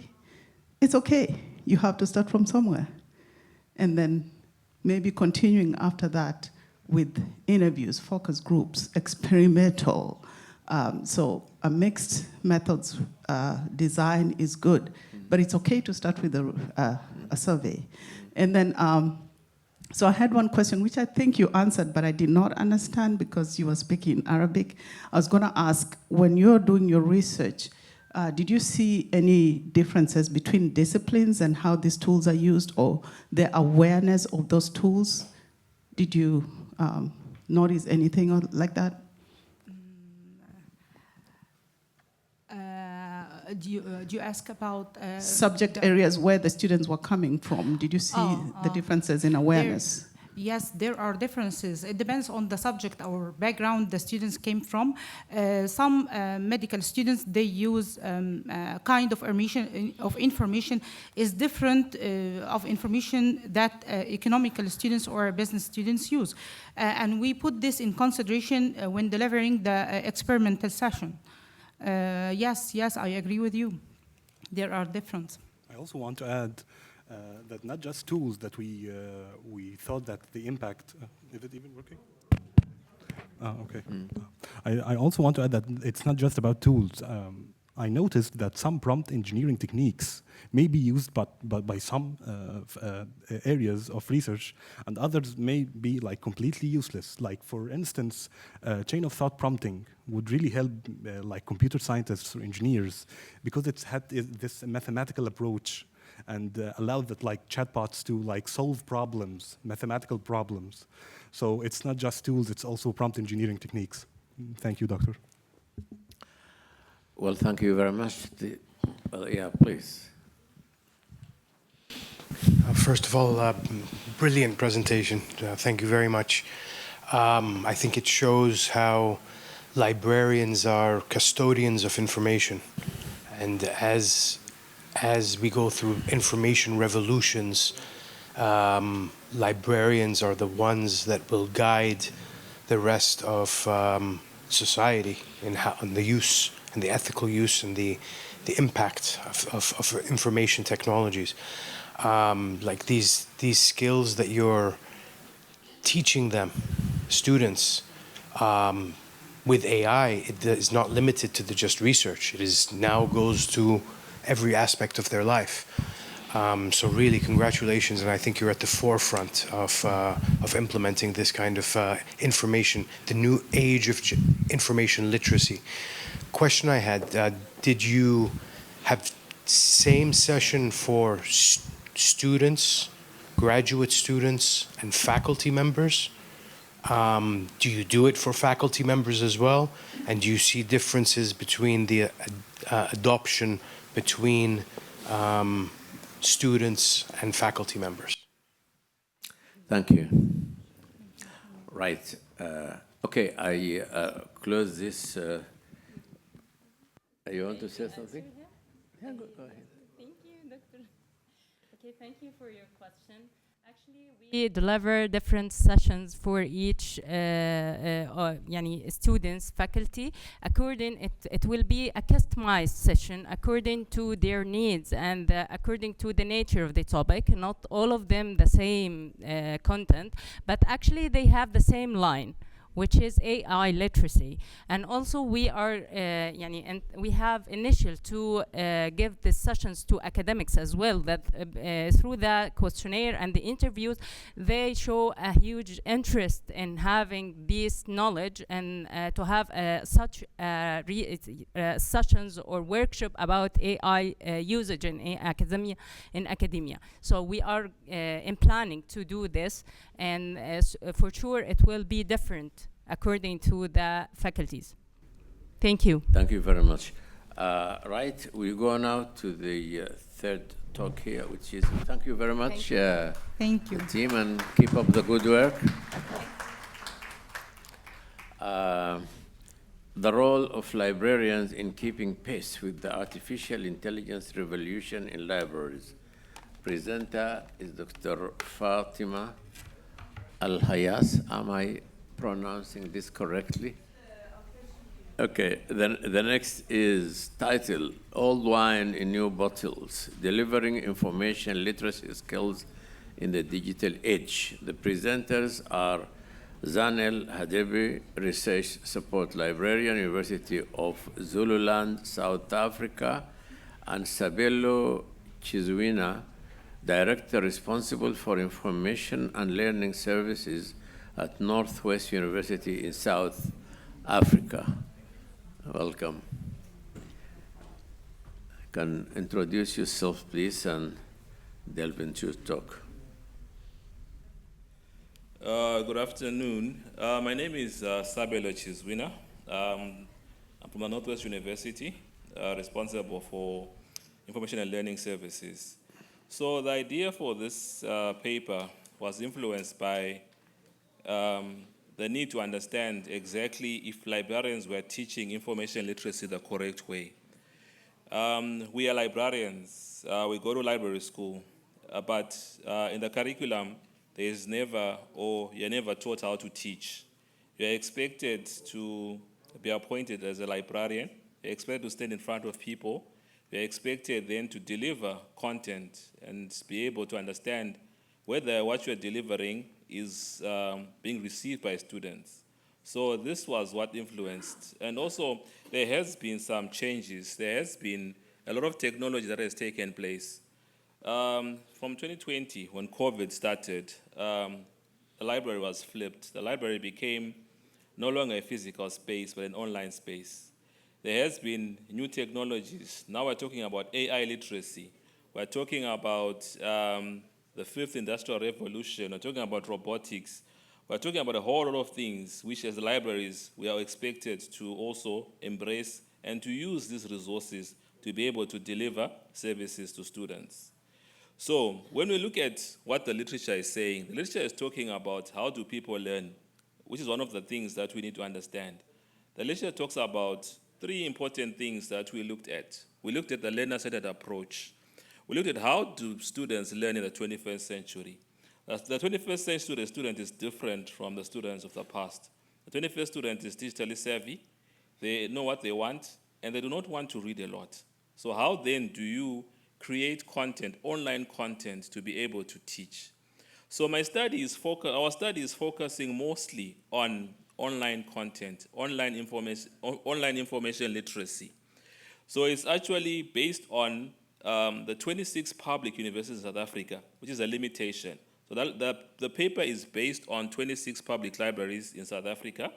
it's okay. You have to start from somewhere. And then maybe continuing after that with interviews, focus groups, experimental. So a mixed methods design is good, but it's okay to start with a survey. And then, so I had one question, which I think you answered, but I did not understand because you were speaking Arabic. I was going to ask, when you're doing your research, did you see any differences between disciplines and how these tools are used, or the awareness of those tools? Did you notice anything like that? Do you ask about subject areas where the students were coming from? Did you see the differences in awareness? Yes, there are differences. It depends on the subject or background the students came from. Some medical students, they use kind of information is different of information that economical students or business students use. And we put this in consideration when delivering the experimental session. Yes, I agree with you. There are different. I also want to add that not just tools that we thought that the impact. Is it even working? Okay. I also want to add that it's not just about tools. I noticed that some prompt engineering techniques may be used by some areas of research, and others may be like completely useless. Like for instance, chain of thought prompting would really help like computer scientists or engineers, because it's had this mathematical approach and allowed that like chatbots to like solve problems, mathematical problems. So it's not just tools; it's also prompt engineering techniques. Thank you, Doctor. Well, thank you very much. Yeah, please. First of all, brilliant presentation. Thank you very much. I think it shows how librarians are custodians of information. And as we go through information revolutions, librarians are the ones that will guide the rest of society in the use and the ethical use and the impact of information technologies. Like these skills that you're teaching them, students, with AI, it is not limited to just research. It is now goes to every aspect of their life. So really, congratulations, and I think you're at the forefront of implementing this kind of information, the new age of information literacy. Question I had, did you have same session for students, graduate students, and faculty members? Do you do it for faculty members as well? And do you see differences between the adoption between students and faculty members? Thank you. Right. Okay, I close this. You want to say something? Yeah, go ahead. Thank you, Doctor. Okay, thank you for your question. We deliver different sessions for each يعني students, faculty. It will be a customized session according to their needs and according to the nature of the topic. Not all of them the same content, but actually they have the same line, which is AI literacy. And also we are, and we have initial to give the sessions to academics as well, that through the questionnaire and the interviews, they show a huge interest in having this knowledge and to have such sessions or workshop about AI usage in academia. So we are in planning to do this, and for sure it will be different according to the faculties. Thank you. Thank you very much. Right, we go now to the third talk here, which is, thank you very much, Thank you. team, and keep up the good work. The role of librarians in keeping pace with the artificial intelligence revolution in libraries. Presenter is Dr. Fatima Al-Hayas. Am I pronouncing this correctly? Okay, then the next is titled Old Wine in New Bottles, Delivering Information Literacy Skills in the Digital Age. The presenters are Zanel Hadebi, Research Support Librarian, University of Zululand, South Africa, and Sabelo Chizwina, Director responsible for Information and Learning Services at Northwest University in South Africa. Welcome. You can introduce yourself, please, and delve into your talk. Good afternoon. My name is Sabelo Chizwina. I'm from the Northwest University, responsible for Information and Learning Services. So the idea for this paper was influenced by the need to understand exactly if librarians were teaching information literacy the correct way. We are librarians. We go to library school, but in the curriculum, there is never, or you're never taught how to teach. You're expected to be appointed as a librarian. You're expected to stand in front of people. You're expected then to deliver content and be able to understand whether what you're delivering is being received by students. So this was what influenced. And also, there has been some changes. There has been a lot of technology that has taken place. From 2020, when COVID started, the library was flipped. The library became no longer a physical space, but an online space. There has been new technologies. Now we're talking about AI literacy. We're talking about the fifth industrial revolution. We're talking about robotics. We're talking about a whole lot of things which, as libraries, we are expected to also embrace and to use these resources to be able to deliver services to students. So when we look at what the literature is saying, the literature is talking about how do people learn, which is one of the things that we need to understand. The literature talks about three important things that we looked at. We looked at the learner-centered approach. We looked at how do students learn in the 21st century. The 21st century student is different from the students of the past. The 21st student is digitally savvy. They know what they want, and they do not want to read a lot. So how then do you create content, online content, to be able to teach? So our study is focusing mostly on online content, online information literacy. So it's actually based on the 26 public universities in South Africa, which is a limitation. So the paper is based on 26 public libraries in South Africa.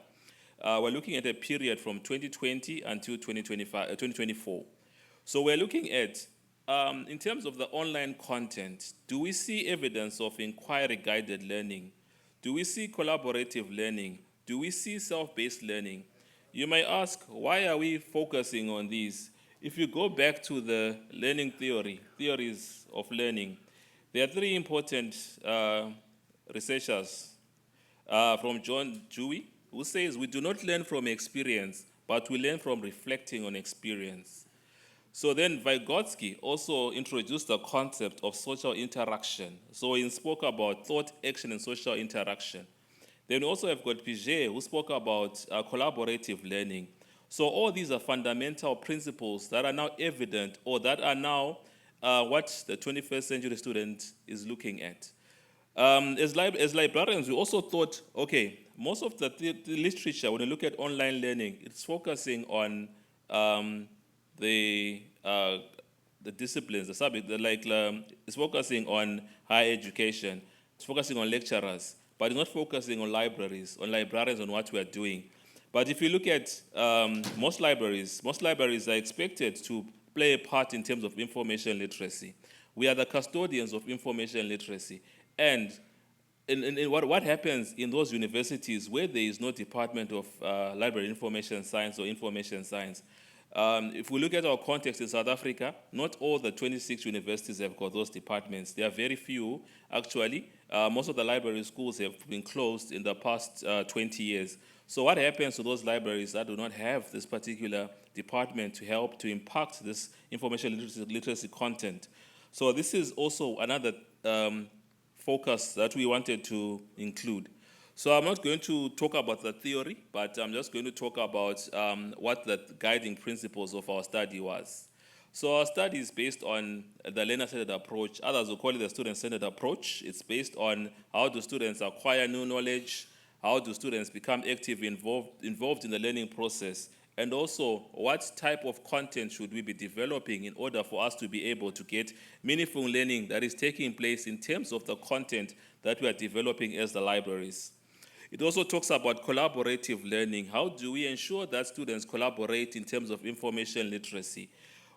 We're looking at a period from 2020 until 2024. So we're looking at, in terms of the online content, do we see evidence of inquiry-guided learning? Do we see collaborative learning? Do we see self-paced learning? You may ask, why are we focusing on these? If you go back to the learning theories of learning, there are three important researchers from John Dewey, who says we do not learn from experience, but we learn from reflecting on experience. So then Vygotsky also introduced the concept of social interaction. So he spoke about thought, action, and social interaction. Then we also have got Piaget, who spoke about collaborative learning. So all these are fundamental principles that are now evident, or that are now what the 21st century student is looking at. As librarians, we also thought, okay, most of the literature, when you look at online learning, it's focusing on the disciplines, the subject, it's focusing on higher education, it's focusing on lecturers, but it's not focusing on libraries, on librarians, on what we are doing. But if you look at most libraries are expected to play a part in terms of information literacy. We are the custodians of information literacy. And what happens in those universities where there is no department of library information science or information science? If we look at our context in South Africa, not all the 26 universities have got those departments. There are very few, actually. Most of the library schools have been closed in the past 20 years. So what happens to those libraries that do not have this particular department to help to impact this information literacy content? So this is also another focus that we wanted to include. So I'm not going to talk about the theory, but I'm just going to talk about what the guiding principles of our study was. So our study is based on the learner-centered approach. Others will call it the student-centered approach. It's based on how do students acquire new knowledge, how do students become active, involved in the learning process, and also what type of content should we be developing in order for us to be able to get meaningful learning that is taking place in terms of the content that we are developing as the libraries. It also talks about collaborative learning. How do we ensure that students collaborate in terms of information literacy?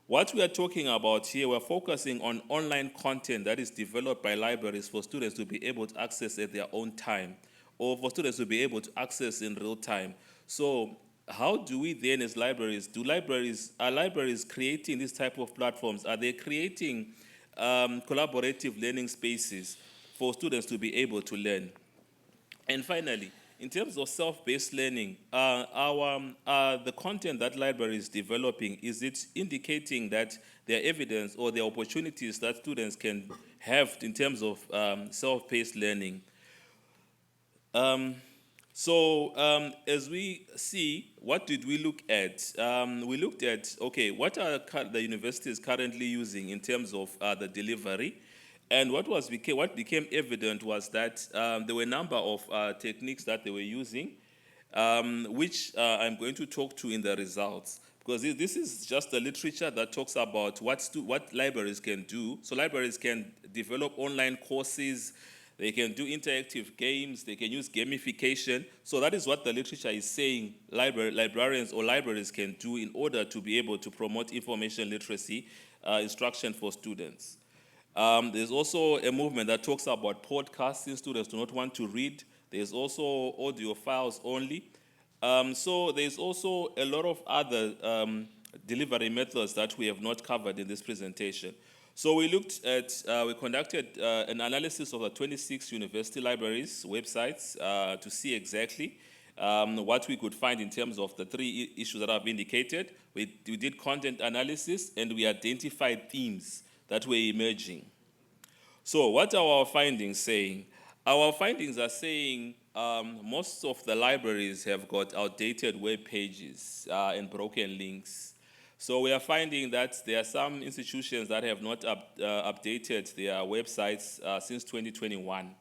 What we are talking about here, we're focusing on online content that is developed by libraries for students to be able to access at their own time, or for students to be able to access in real time. So how do we then, as libraries, are libraries creating this type of platforms? Are they creating collaborative learning spaces for students to be able to learn? And finally, in terms of self-paced learning, the content that library is developing, is it indicating that there are evidence or there are opportunities that students can have in terms of self-paced learning? As we see, what did we look at? We looked at, okay, what are the universities currently using in terms of the delivery? And what became evident was that there were a number of techniques that they were using, which I'm going to talk to in the results. Because this is just the literature that talks about what libraries can do. So libraries can develop online courses, they can do interactive games, they can use gamification. So that is what the literature is saying librarians or libraries can do in order to be able to promote information literacy instruction for students. There's also a movement that talks about podcasts since students do not want to read. There's also audio files only. So there's also a lot of other delivery methods that we have not covered in this presentation. So we conducted an analysis of the 26 university libraries' websites to see exactly what we could find in terms of the three issues that I've indicated. We did content analysis and we identified themes that were emerging. So what are our findings saying? Our findings are saying most of the libraries have got outdated web pages and broken links. So we are finding that there are some institutions that have not updated their websites since 2021.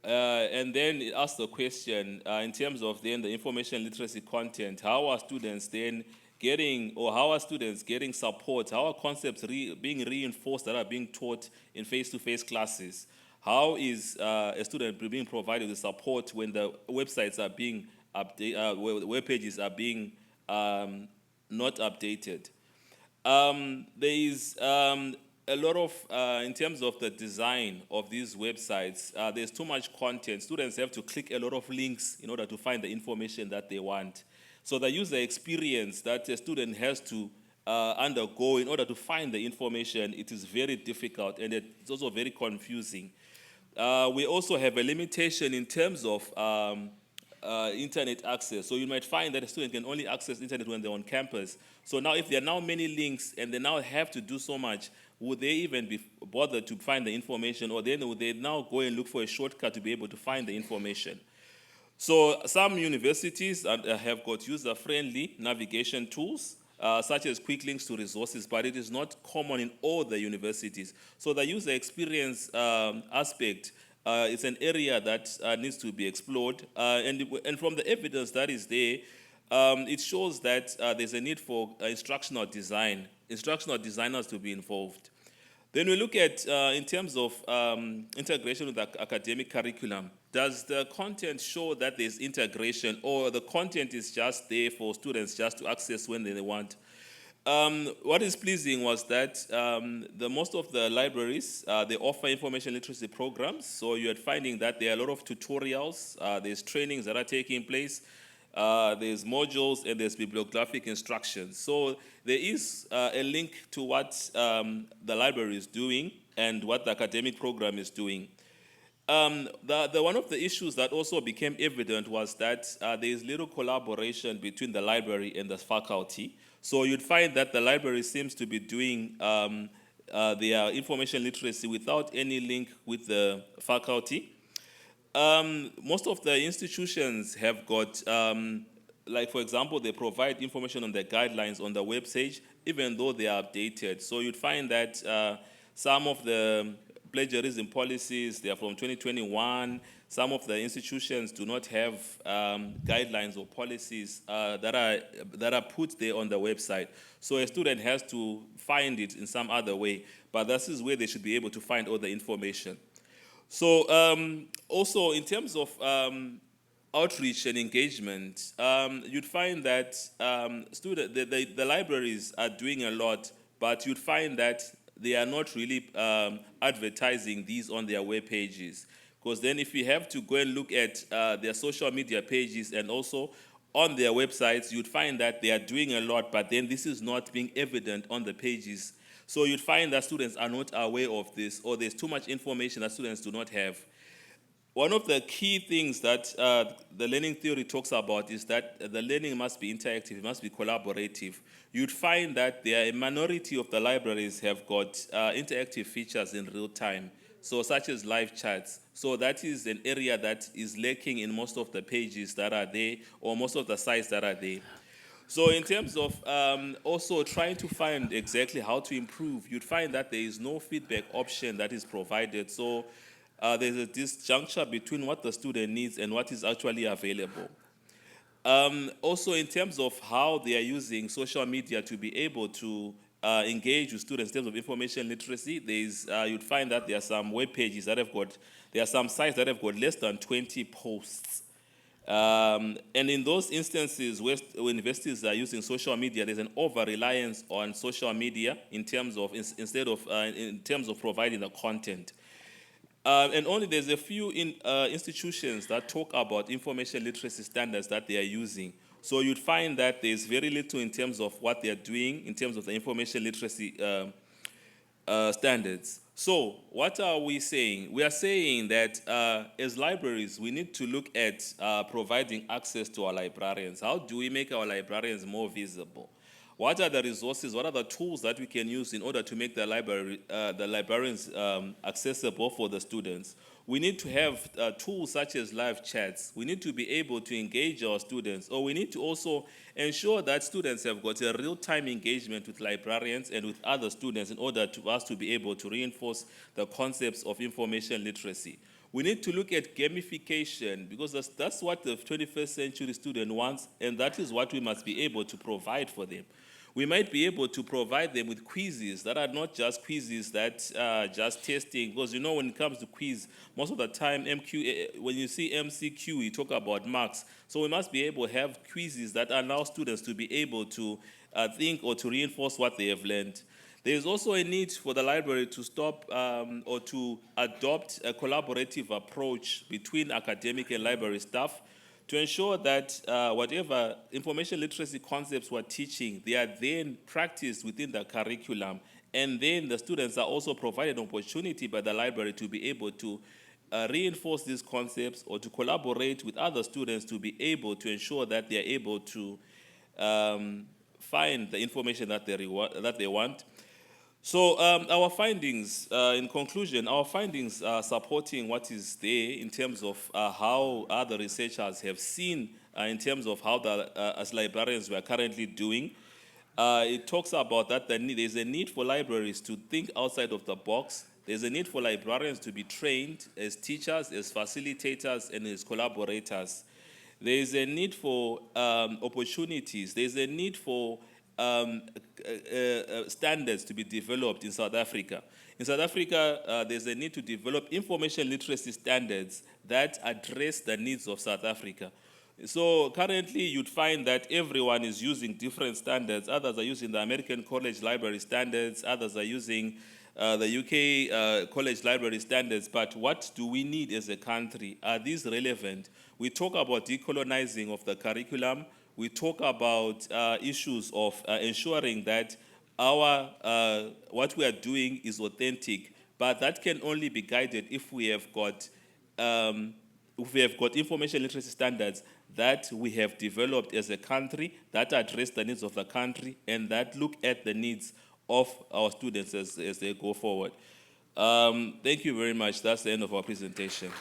And then it asks the question, in terms of then the information literacy content, how are students then how are students getting support? How are concepts being reinforced that are being taught in face-to-face classes? How is a student being provided with support when the websites are being updated, web pages are being not updated? There is a lot of, in terms of the design of these websites, there's too much content. Students have to click a lot of links in order to find the information that they want. So the user experience that a student has to undergo in order to find the information, it is very difficult and it's also very confusing. We also have a limitation in terms of internet access. So you might find that a student can only access internet when they're on campus. So now if there are now many links and they now have to do so much, would they even be bothered to find the information, or then would they now go and look for a shortcut to be able to find the information? So some universities have got user-friendly navigation tools, such as quick links to resources, but it is not common in all the universities. So the user experience aspect is an area that needs to be explored. And from the evidence that is there, it shows that there's a need for instructional design, instructional designers to be involved. Then we look at, in terms of integration with the academic curriculum, does the content show that there's integration, or the content is just there for students just to access when they want? What is pleasing was that most of the libraries, they offer information literacy programs, so you're finding that there are a lot of tutorials, there's trainings that are taking place, there's modules, and there's bibliographic instructions. So there is a link to what the library is doing and what the academic program is doing. One of the issues that also became evident was that there is little collaboration between the library and the faculty. So you'd find that the library seems to be doing their information literacy without any link with the faculty. Most of the institutions have got, like for example, they provide information on their guidelines on the webpage, even though they are updated. So you'd find that some of the plagiarism policies, they are from 2021. Some of the institutions do not have guidelines or policies that are put there on the website. So a student has to find it in some other way, but this is where they should be able to find all the information. So also in terms of outreach and engagement, you'd find that the libraries are doing a lot, but you'd find that they are not really advertising these on their web pages. Because then if you have to go and look at their social media pages and also on their websites, you'd find that they are doing a lot, but then this is not being evident on the pages. So you'd find that students are not aware of this, or there's too much information that students do not have. One of the key things that the learning theory talks about is that the learning must be interactive, it must be collaborative. You'd find that there are a minority of the libraries have got interactive features in real time, so such as live chats. So that is an area that is lacking in most of the pages that are there, or most of the sites that are there. So in terms of also trying to find exactly how to improve, you'd find that there is no feedback option that is provided. So there's a disjuncture between what the student needs and what is actually available. Also in terms of how they are using social media to be able to engage with students in terms of information literacy, you'd find that there are some web pages that have got, there are some sites that have got less than 20 posts. And in those instances where universities are using social media, there's an over-reliance on social media in terms of in terms of providing the content. And only there's a few institutions that talk about information literacy standards that they are using. So you'd find that there's very little in terms of what they're doing in terms of the information literacy standards. So what are we saying? We are saying that as libraries, we need to look at providing access to our librarians. How do we make our librarians more visible? What are the resources, what are the tools that we can use in order to make the librarians accessible for the students? We need to have tools such as live chats. We need to be able to engage our students, or we need to also ensure that students have got a real-time engagement with librarians and with other students in order for us to be able to reinforce the concepts of information literacy. We need to look at gamification, because that's what the 21st century student wants, and that is what we must be able to provide for them. We might be able to provide them with quizzes that are not just quizzes that are just testing, because you know when it comes to quiz, most of the time when you see MCQ, you talk about marks. So we must be able to have quizzes that allow students to be able to think or to reinforce what they have learned. There is also a need for the library to stop or to adopt a collaborative approach between academic and library staff to ensure that whatever information literacy concepts we're teaching, they are then practiced within the curriculum. And then the students are also provided an opportunity by the library to be able to reinforce these concepts or to collaborate with other students to be able to ensure that they are able to find the information that they want. So our findings, in conclusion, our findings are supporting what is there in terms of how other researchers have seen in terms of how as librarians we are currently doing. It talks about that there's a need for libraries to think outside of the box. There's a need for librarians to be trained as teachers, as facilitators, and as collaborators. There's a need for opportunities. There's a need for standards to be developed in South Africa. In South Africa, there's a need to develop information literacy standards that address the needs of South Africa. So currently, you'd find that everyone is using different standards. Others are using the American College Library Standards. Others are using the UK College Library Standards. But what do we need as a country? Are these relevant? We talk about decolonizing of the curriculum. We talk about issues of ensuring that what we are doing is authentic. But that can only be guided if we have got information literacy standards that we have developed as a country that address the needs of the country and that look at the needs of our students as they go forward. Thank you very much. That's the end of our presentation.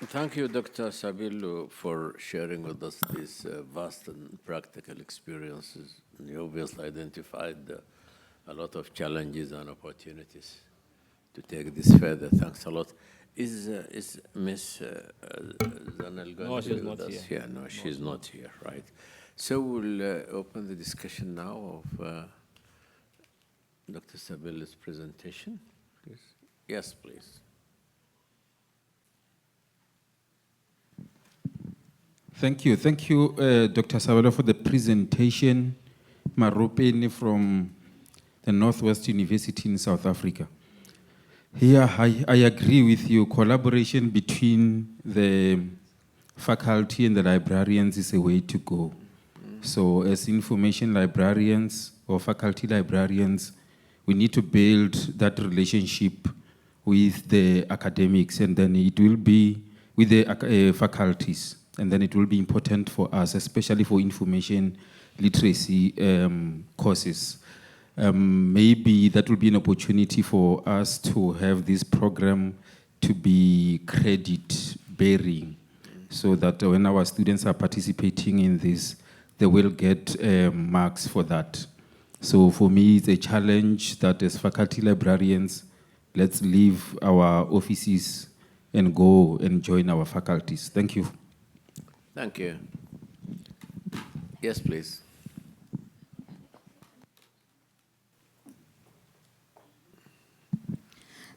Thank you, Dr. Sabilu, for sharing with us these vast and practical experiences. You obviously identified a lot of challenges and opportunities to take this further. Thanks a lot. Is Miss Zanel going to be with us? Here. Yeah, no, she's not here, right? So we'll open the discussion now of Dr. Sabilu's presentation. Please. Yes, please. Thank you, Dr. Sabilu, for the presentation. Marupeni from the Northwest University in South Africa. Here, I agree with you. Collaboration between the faculty and the librarians is a way to go. So as information librarians or faculty librarians, we need to build that relationship with the academics, and then it will be with the faculties. And then it will be important for us, especially for information literacy courses. Maybe that will be an opportunity for us to have this program to be credit-bearing, so that when our students are participating in this, they will get marks for that. So for me, it's a challenge that as faculty librarians, let's leave our offices and go and join our faculties. Thank you. Thank you. Yes, please.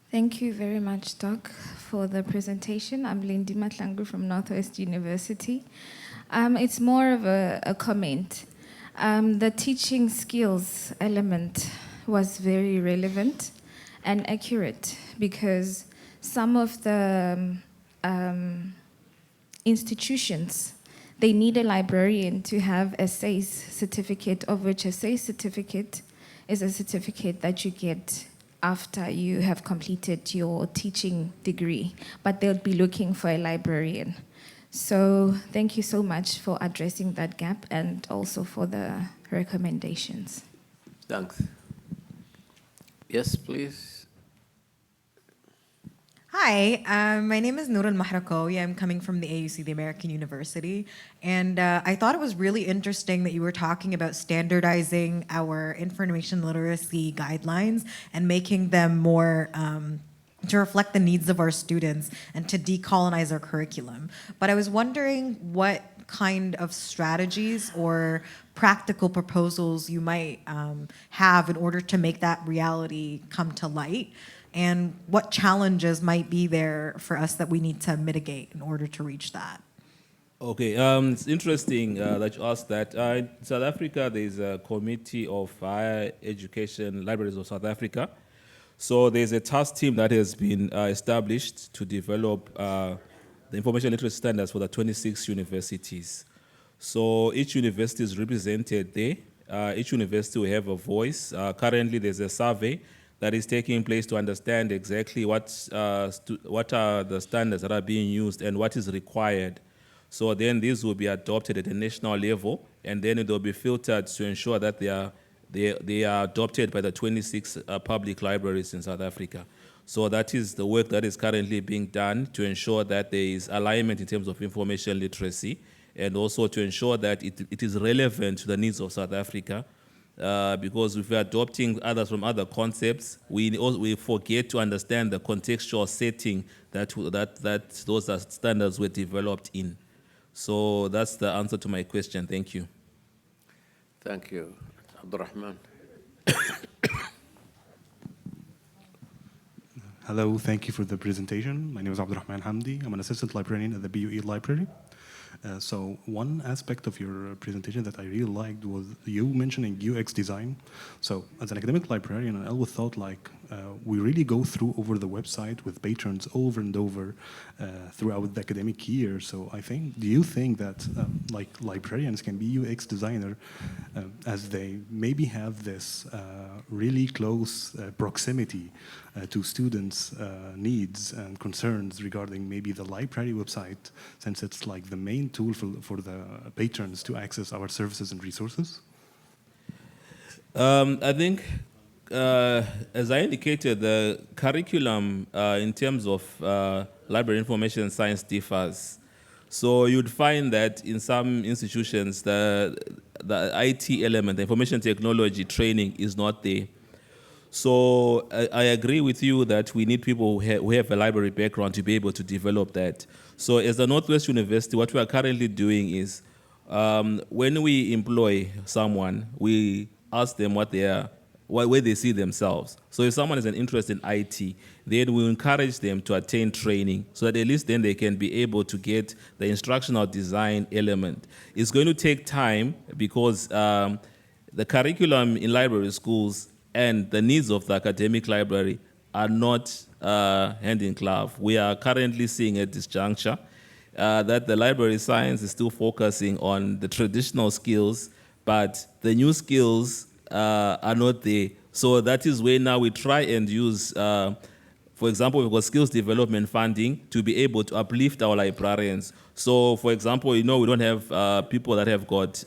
Thank you very much, Doc, for the presentation. I'm Lindy Matlangu from Northwest University. It's more of a comment. The teaching skills element was very relevant and accurate because some of the institutions, they need a librarian to have a SACE certificate, of which a SACE certificate is a certificate that you get after you have completed your teaching degree, but they'll be looking for a librarian. So thank you so much for addressing that gap and also for the recommendations. Thanks. Yes, please. Hi, my name is Noorul Mahrakowi. I'm coming from the AUC, the American University. And I thought it was really interesting that you were talking about standardizing our information literacy guidelines and making them more to reflect the needs of our students and to decolonize our curriculum. But I was wondering what kind of strategies or practical proposals you might have in order to make that reality come to light, and what challenges might be there for us that we need to mitigate in order to reach that. Okay, it's interesting that you asked that. In South Africa, there's a Committee of Higher Education Libraries of South Africa. So there's a task team that has been established to develop the information literacy standards for the 26 universities. So each university is represented there. Each university will have a voice. Currently, there's a survey that is taking place to understand exactly what are the standards that are being used and what is required. So then these will be adopted at a national level, and then it will be filtered to ensure that they are adopted by the 26 public libraries in South Africa. So that is the work that is currently being done to ensure that there is alignment in terms of information literacy, and also to ensure that it is relevant to the needs of South Africa. Because if we're adopting others from other concepts, we forget to understand the contextual setting that those standards were developed in. So that's the answer to my question. Thank you. Thank you. Abdalrahman. Hello, thank you for the presentation. My name is Abdalrahman Hamdi. I'm an assistant librarian at the BUE library. So one aspect of your presentation that I really liked was you mentioning UX design. So as an academic librarian, I always thought like we really go through over the website with patrons over and over throughout the academic year. So I think, do you think that like librarians can be UX designer as they maybe have this really close proximity to students' needs and concerns regarding maybe the library website, since it's like the main tool for the patrons to access our services and resources? I think, as I indicated, the curriculum in terms of library information science differs. So you'd find that in some institutions, the IT element, the information technology training is not there. So I agree with you that we need people who have a library background to be able to develop that. So as the Northwest University, what we are currently doing is when we employ someone, we ask them where they see themselves. So if someone has an interest in IT, then we encourage them to attain training so that at least then they can be able to get the instructional design element. It's going to take time because the curriculum in library schools and the needs of the academic library are not hand in glove. We are currently seeing at this juncture that the library science is still focusing on the traditional skills, but the new skills are not there. So that is where now we try and use, for example, we've got skills development funding to be able to uplift our librarians. So, for example, we don't have people that have got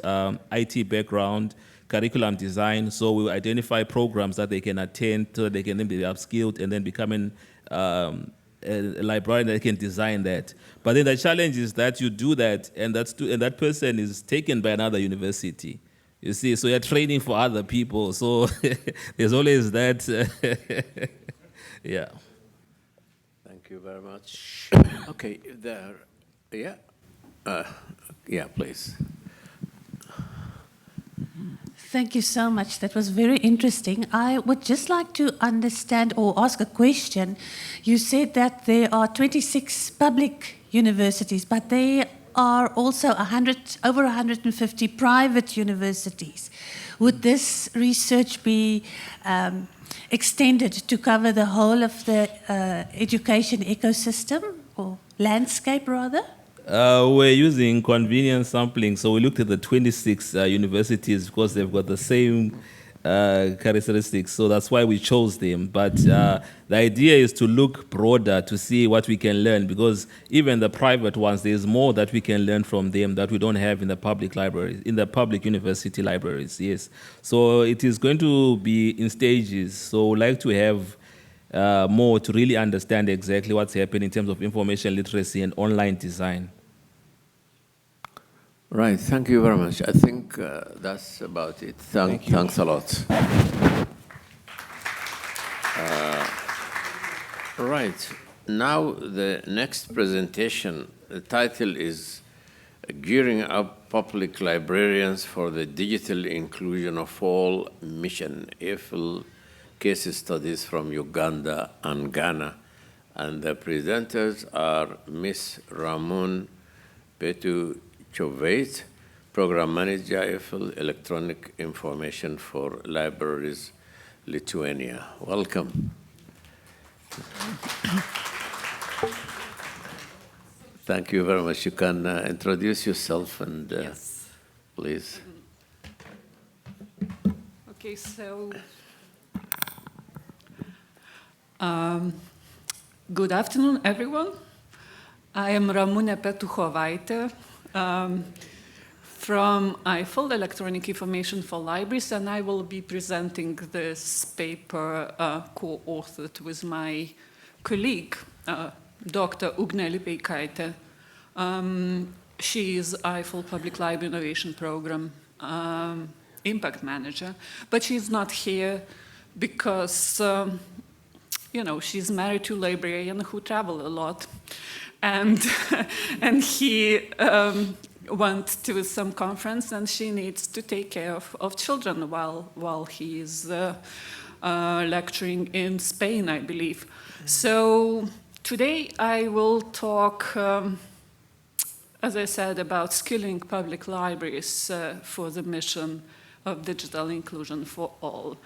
IT background, curriculum design, so we identify programs that they can attend so that they can then be upskilled and then becoming a librarian that can design that. But then the challenge is that you do that and that person is taken by another university. You see, so you're training for other people. So there's always that. Yeah. Thank you very much. Okay, there. Yeah. Yeah, please. Thank you so much. That was very interesting. I would just like to understand or ask a question. You said that there are 26 public universities, but there are also over 150 private universities. Would this research be extended to cover the whole of the education ecosystem or landscape rather? We're using convenience sampling, so we looked at the 26 universities because they've got the same characteristics, so that's why we chose them. But the idea is to look broader to see what we can learn, because even the private ones, there's more that we can learn from them that we don't have in the public libraries, in the public university libraries, yes. So it is going to be in stages, so we'd like to have more to really understand exactly what's happening in terms of information literacy and online design. Right, thank you very much. I think that's about it. Thanks a lot. Right, now the next presentation, the title is Gearing Up Public Librarians for the Digital Inclusion of All Mission AfL Case Studies from Uganda and Ghana. And the presenters are Ms. Ramon Petu Choveit, Program Manager, AfL Electronic Information for Libraries, Lithuania. Welcome. Thank you very much. You can introduce yourself and yes, please. Okay, so Good afternoon, everyone. I am Ramuna Petuchovaite from AfL, Electronic Information for Libraries, and I will be presenting this paper co-authored with my colleague, Dr. Ugne Lipeikaite. She is AfL Public Library Innovation Program Impact Manager, but she's not here because you know, she's married to a librarian who travel a lot, and he went to some conference, and she needs to take care of children while he is lecturing in Spain, I believe. So today I will talk, as I said, about skilling public libraries for the mission of digital inclusion for all.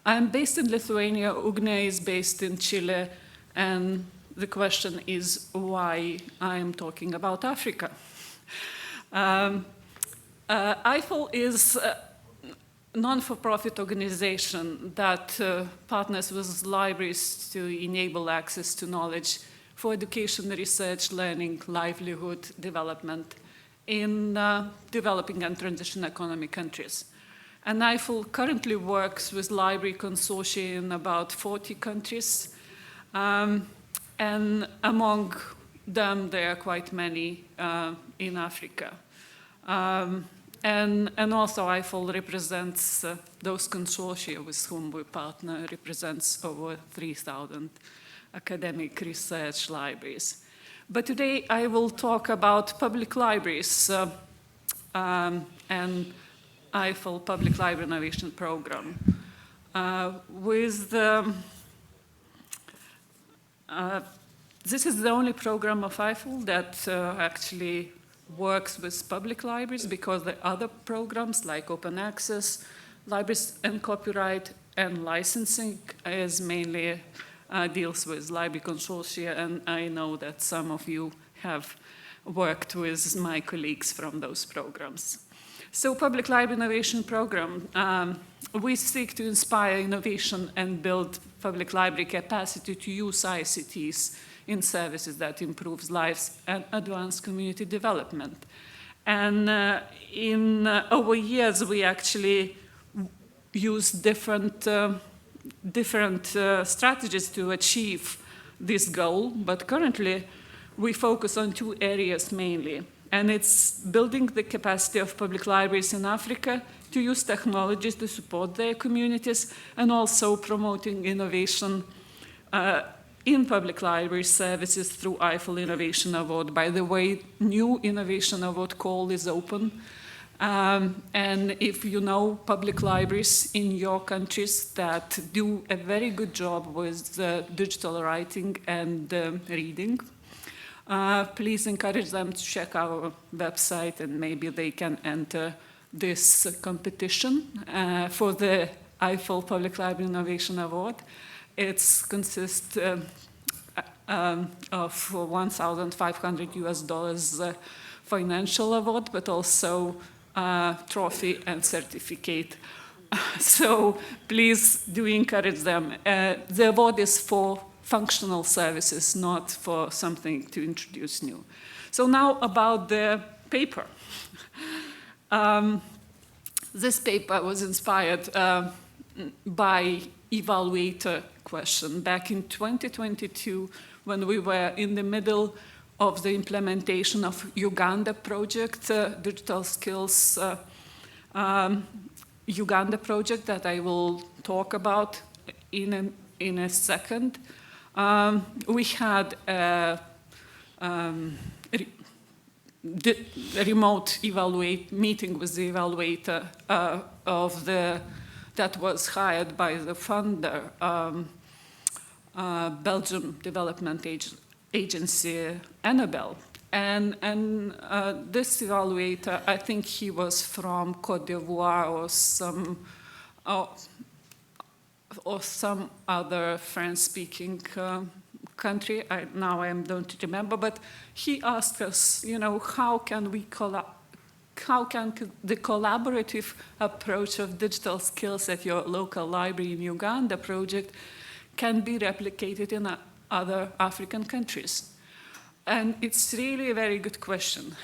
I'm based in Lithuania, Ugne is based in Chile, and the question is why I'm talking about Africa. AfL is a non-for-profit organization that partners with libraries to enable access to knowledge for education, research, learning, livelihood, development in developing and transition economy countries. And AfL currently works with library consortia in about 40 countries. And among them, there are quite many in Africa. And also AfL represents those consortia with whom we partner, represents over 3,000 academic research libraries. But today I will talk about public libraries and AfL Public Library Innovation Program. This is the only program of AfL that actually works with public libraries, because the other programs like open access, libraries and copyright, and licensing is mainly deals with library consortia, and I know that some of you have worked with my colleagues from those programs. So Public Library Innovation Program, we seek to inspire innovation and build public library capacity to use ICTs in services that improves lives and advance community development. And over years, we actually use different strategies to achieve this goal, but currently we focus on two areas mainly. And it's building the capacity of public libraries in Africa to use technologies to support their communities, and also promoting innovation in public library services through AfL Innovation Award. By the way, new Innovation Award call is open. And if you know public libraries in your countries that do a very good job with digital writing and reading, please encourage them to check our website, and maybe they can enter this competition for the AfL Public Library Innovation Award. It consists of $1,500 financial award, but also trophy and certificate. So please do encourage them. The award is for functional services, not for something to introduce new. So now about the paper. This paper was inspired by evaluator question back in 2022, when we were in the middle of the implementation of Uganda project, digital skills Uganda project that I will talk about in a second. We had a remote meeting with the evaluator that was hired by the funder, Belgium Development Agency, Annabelle. And this evaluator, I think he was from Côte d'Ivoire or some other French-speaking country. Now I don't remember, but he asked us, how can the collaborative approach of digital skills at your local library in Uganda project can be replicated in other African countries? And it's really a very good question.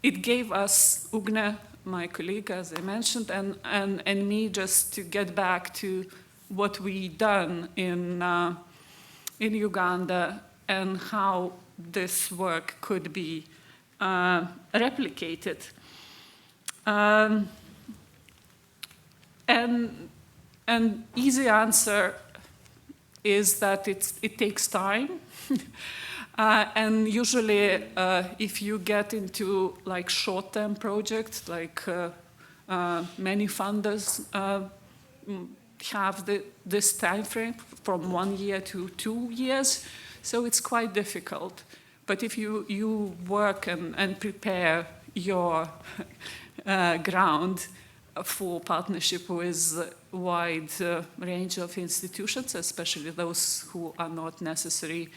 It gave us, Ugne, my colleague, as I mentioned, and me just to get back to what we done in Uganda and how this work could be replicated. An easy answer is that it takes time. And usually, if you get into like short-term projects, like many funders have this time frame from 1 year to 2 years, so it's quite difficult. But if you work and prepare your ground for partnership with a wide range of institutions, especially those who are not necessary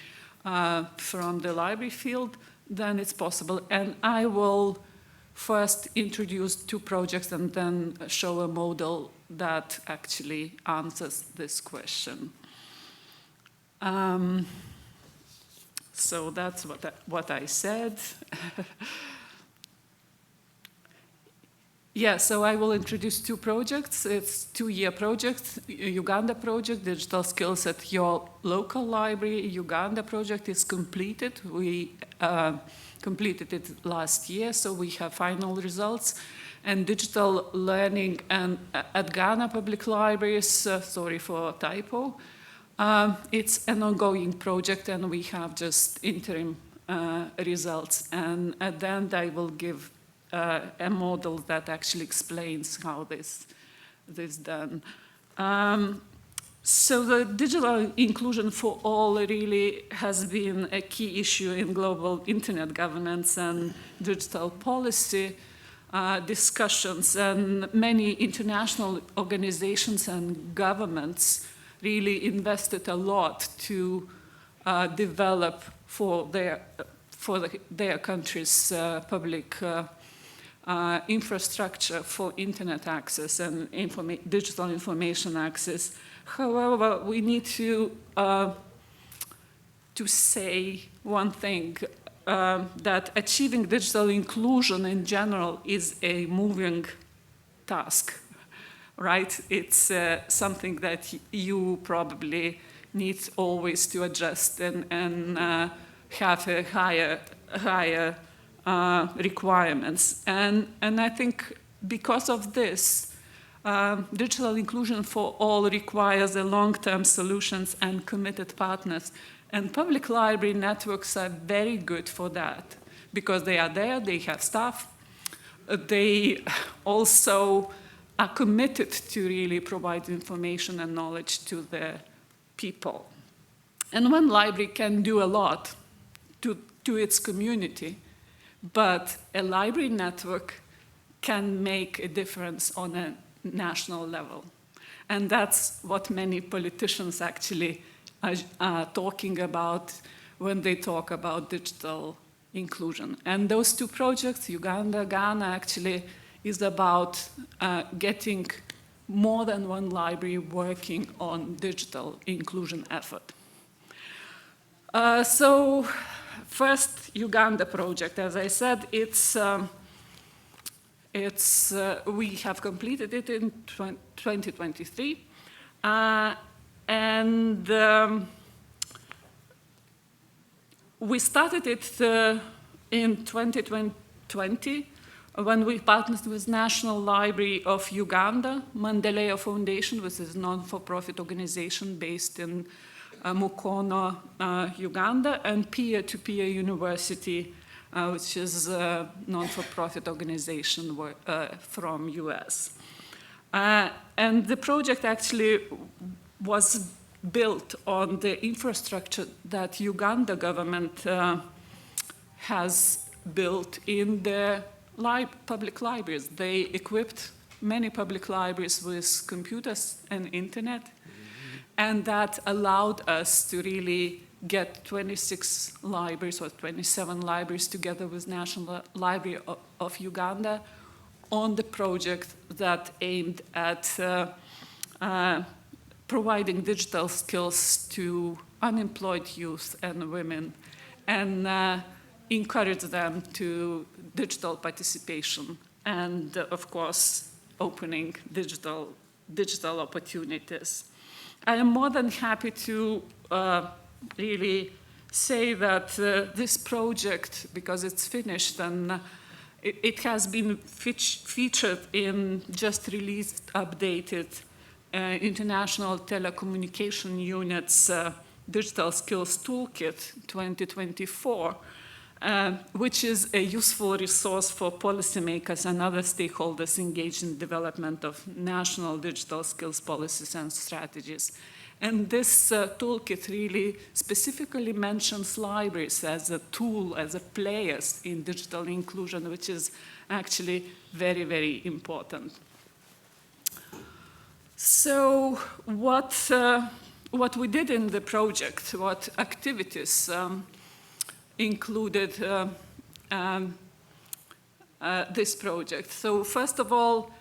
from the library field, then it's possible. And I will first introduce 2 projects and then show a model that actually answers this question. So that's what I said. Yeah, so I will introduce 2 projects. It's 2-year projects. Uganda project, digital skills at your local library. Uganda project is completed. We completed it last year, so we have final results. And digital learning at Ghana Public Libraries, sorry for typo. It's an ongoing project, and we have just interim results. And at the end, I will give a model that actually explains how this is done. So the digital inclusion for all really has been a key issue in global internet governance and digital policy discussions, and many international organizations and governments really invested a lot to develop for their countries' public infrastructure for internet access and digital information access. However, we need to say one thing, that achieving digital inclusion in general is a moving task, right? It's something that you probably need always to adjust and have a higher requirements. And I think because of this, digital inclusion for all requires a long-term solutions and committed partners. And public library networks are very good for that because they are there, they have staff, they also are committed to really provide information and knowledge to the people. And one library can do a lot to its community, but a library network can make a difference on a national level. And that's what many politicians actually are talking about when they talk about digital inclusion. And those 2 projects, Uganda, Ghana, actually is about getting more than one library working on digital inclusion effort. So first, Uganda project. As I said, we have completed it in 2023. And we started it in 2020 when we partnered with National Library of Uganda, Mandela Foundation, which is a non-for-profit organization based in Mukono, Uganda, and Peer-to-Peer University, which is a non-for-profit organization from US. And the project actually was built on the infrastructure that Uganda government has built in the public libraries. They equipped many public libraries with computers and internet, and that allowed us to really get 26 libraries or 27 libraries together with National Library of Uganda on the project that aimed at providing digital skills to unemployed youth and women, and encourage them to digital participation, and of course, opening digital opportunities. I am more than happy to really say that this project, because it's finished and it has been featured in just released, updated International Telecommunication Unit's Digital Skills Toolkit 2024, which is a useful resource for policymakers and other stakeholders engaged in development of national digital skills policies and strategies. And this toolkit really specifically mentions libraries as a tool, as a players in digital inclusion, which is actually very, very important. So what we did in the project, what activities included this project. So first of all,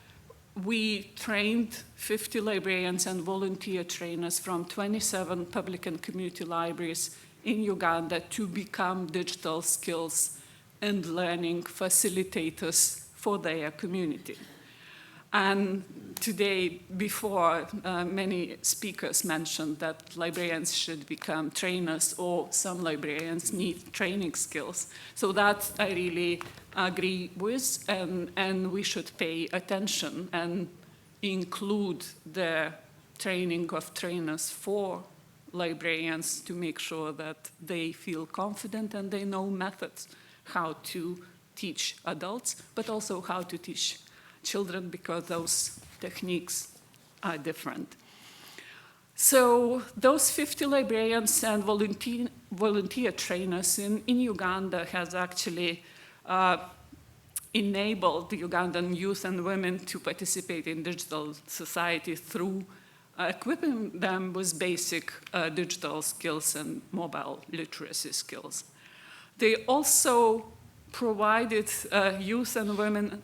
we trained 50 librarians and volunteer trainers from 27 public and community libraries in Uganda to become digital skills and learning facilitators for their community. And today, before, many speakers mentioned that librarians should become trainers, or some librarians need training skills. So that I really agree with, and we should pay attention and include the training of trainers for librarians to make sure that they feel confident and they know methods how to teach adults, but also how to teach children, because those techniques are different. So those 50 librarians and volunteer trainers in Uganda has actually enabled the Ugandan youth and women to participate in digital society through equipping them with basic digital skills and mobile literacy skills. They also provided youth and women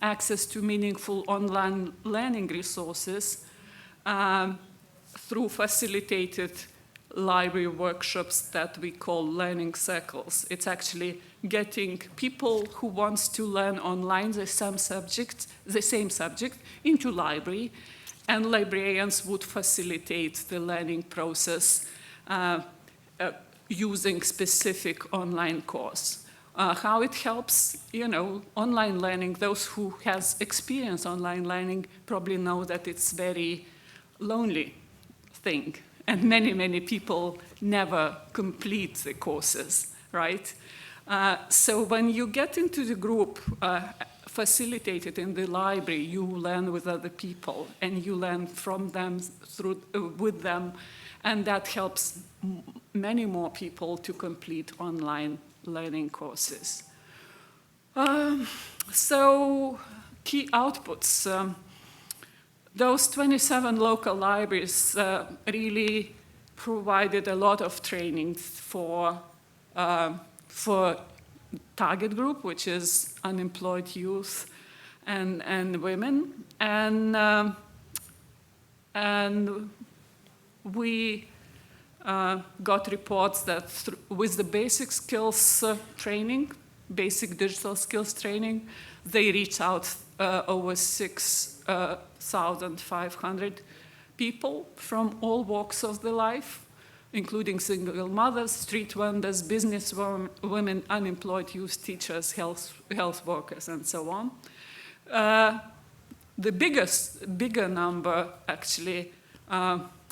access to meaningful online learning resources through facilitated library workshops that we call learning circles. It's actually getting people who want to learn online the same subject into library, and librarians would facilitate the learning process using specific online course. How it helps, online learning, those who has experience online learning probably know that it's very lonely thing, and many, many people never complete the courses, right? So when you get into the group facilitated in the library, you learn with other people, and you learn from them, with them, and that helps many more people to complete online learning courses. So key outputs. Those 27 local libraries really provided a lot of training for target group, which is unemployed youth and women, and we got reports that with the basic skills training, basic digital skills training, they reach out over 6,500 people from all walks of the life, including single mothers, street vendors, business women, unemployed youth, teachers, health workers, and so on. The bigger number actually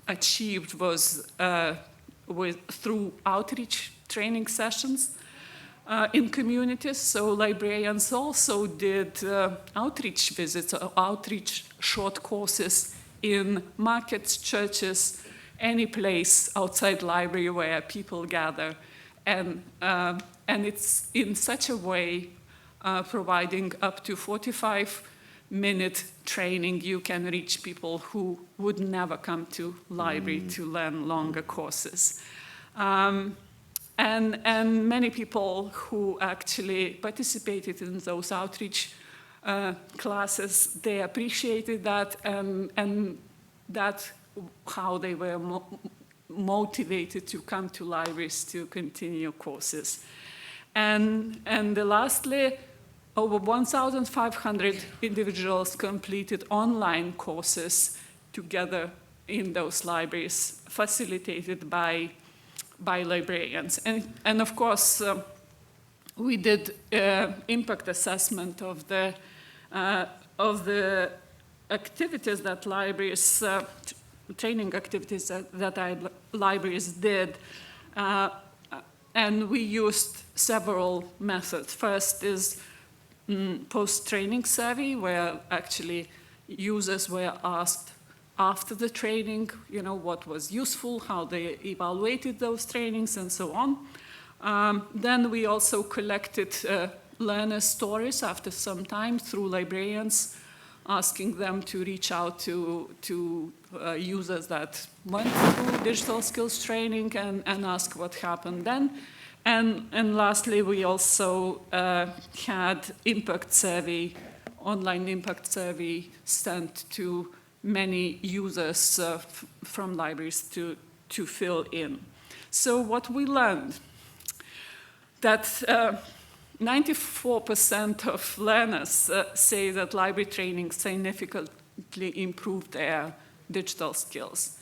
achieved was through outreach training sessions in communities. So librarians also did outreach visits or outreach short courses in markets, churches, any place outside library where people gather. And it's in such a way providing up to 45-minute training, you can reach people who would never come to library to learn longer courses. And many people who actually participated in those outreach classes. They appreciated that, and that how they were motivated to come to libraries to continue courses. And lastly, over 1,500 individuals completed online courses together in those libraries, facilitated by librarians. And of course, we did impact assessment of the activities that libraries, training activities that libraries did. And we used several methods. First is post-training survey, where actually users were asked after the training, what was useful, how they evaluated those trainings, and so on. Then we also collected learner stories after some time through librarians, asking them to reach out to users that went through digital skills training and ask what happened then. And lastly, we also had impact survey, online impact survey sent to many users from libraries to fill in. So what we learned, that 94% of learners say that library training significantly improved their digital skills.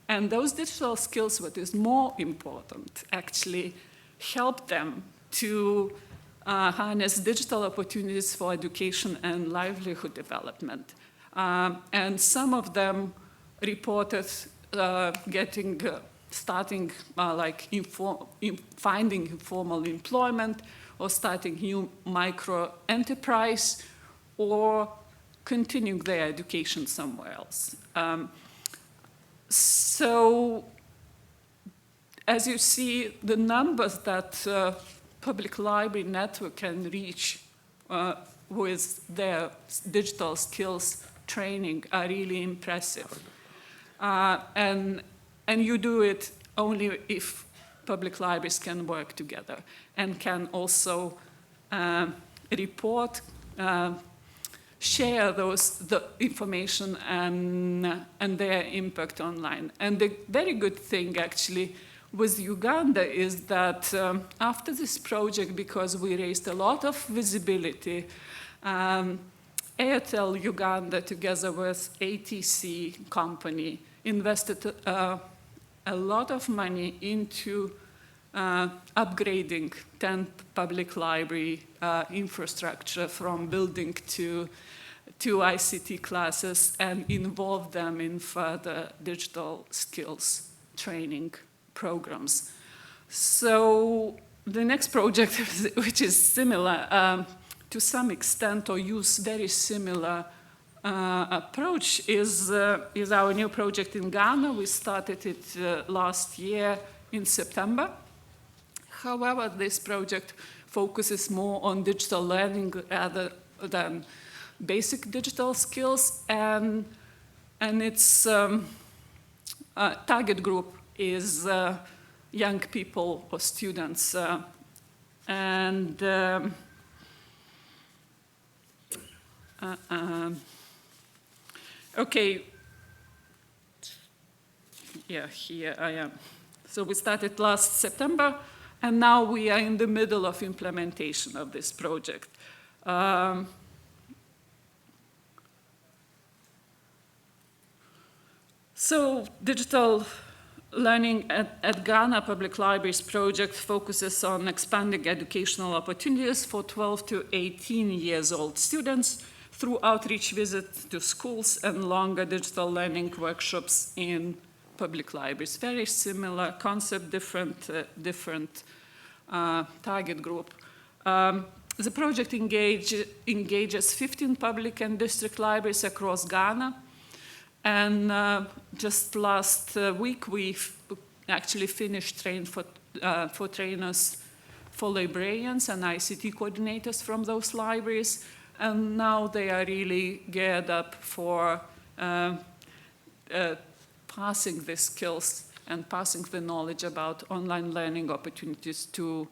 And those digital skills, what is more important, actually help them to harness digital opportunities for education and livelihood development. And some of them reported starting finding informal employment, or starting new micro enterprise, or continuing their education somewhere else. So, as you see, the numbers that public library network can reach with their digital skills training are really impressive. And you do it only if public libraries can work together and can also report, share the information and their impact online. And the very good thing, actually, with Uganda is that after this project, because we raised a lot of visibility, Airtel Uganda, together with ATC company, invested a lot of money into upgrading 10 public library infrastructure, from building to ICT classes, and involve them in further digital skills training programs. So the next project, which is similar to some extent, or use very similar approach, is our new project in Ghana. We started it last year in September. However, this project focuses more on digital learning rather than basic digital skills, and its target group is young people or students. Okay, yeah, here I am. So we started last September, and now we are in the middle of implementation of this project. So digital learning at Ghana Public Libraries project focuses on expanding educational opportunities for 12 to 18 years old students through outreach visits to schools and longer digital learning workshops in public libraries. Very similar concept, different target group. The project engages 15 public and district libraries across Ghana. And just last week, we actually finished training for trainers, for librarians and ICT coordinators from those libraries. And now they are really geared up for passing the skills and passing the knowledge about online learning opportunities to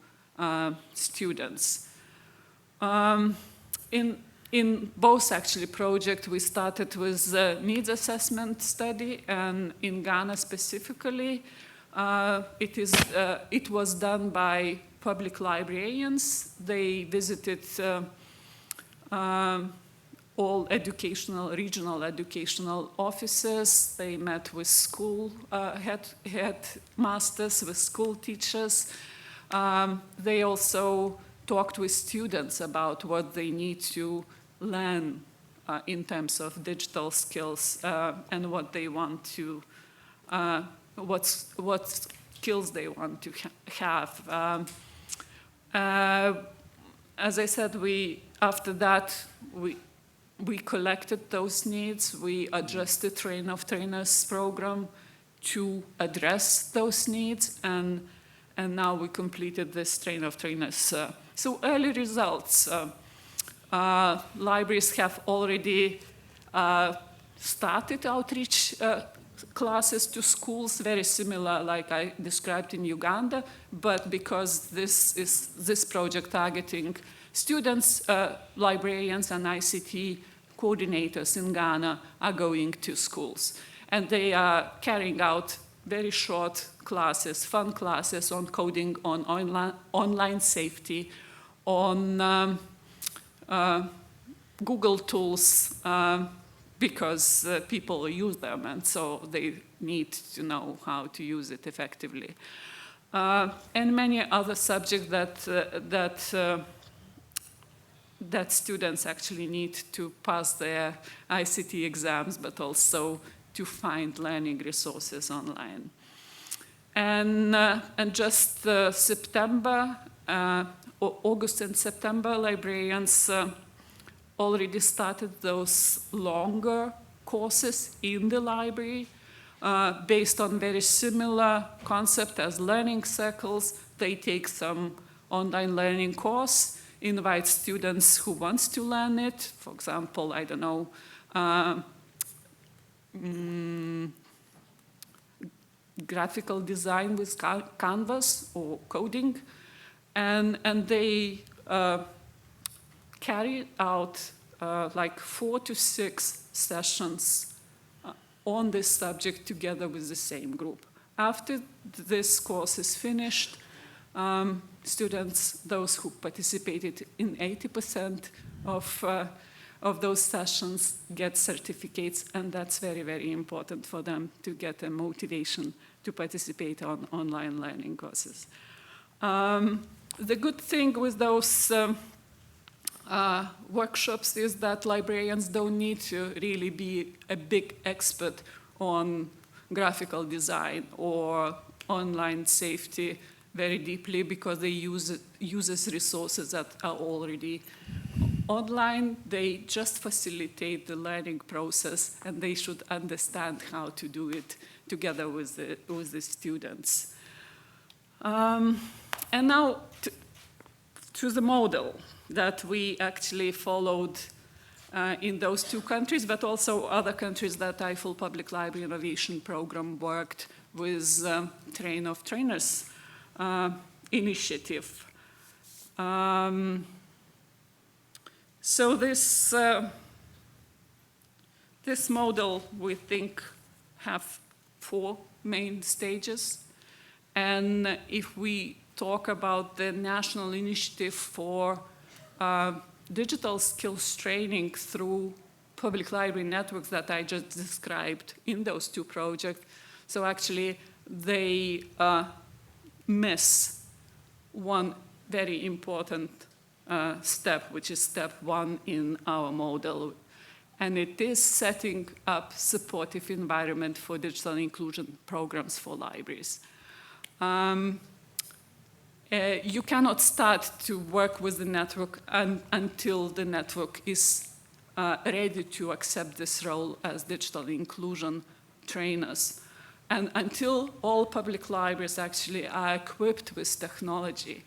students. In both actually projects, we started with a needs assessment study, and in Ghana specifically, it was done by public librarians. They visited all regional educational offices. They met with school headmasters, with school teachers. They also talked with students about what they need to learn in terms of digital skills and what they want to, what skills they want to have. As I said, after that, we collected those needs. We adjusted Train of Trainers program to address those needs, and now we completed this Train of Trainers. So early results. Libraries have already started outreach classes to schools, very similar like I described in Uganda, but because this project targeting students, librarians, and ICT coordinators in Ghana are going to schools. And they are carrying out very short classes, fun classes on coding, on online safety, on Google tools, because people use them, and so they need to know how to use it effectively. And many other subjects that students actually need to pass their ICT exams, but also to find learning resources online. And just September, August and September, librarians already started those longer courses in the library based on very similar concept as learning circles. They take some online learning course, invite students who wants to learn it. For example, I don't know, graphical design with Canvas or coding, and they carry out like 4 to 6 sessions on this subject together with the same group. After this course is finished, students, those who participated in 80% of those sessions, get certificates, and that's very, very important for them to get a motivation to participate on online learning courses. The good thing with those workshops is that librarians don't need to really be a big expert on graphical design or online safety very deeply, because they use resources that are already online. They just facilitate the learning process, and they should understand how to do it together with the students. And now to the model that we actually followed in those 2 countries, but also other countries that IFL Public Library Innovation Program worked with Train of Trainers initiative. So this model, we think, have 4 main stages. And if we talk about the national initiative for digital skills training through public library networks that I just described in those 2 projects, so actually they miss one very important step, which is step 1 in our model. And it is setting up supportive environment for digital inclusion programs for libraries. You cannot start to work with the network until the network is ready to accept this role as digital inclusion trainers. And until all public libraries actually are equipped with technology,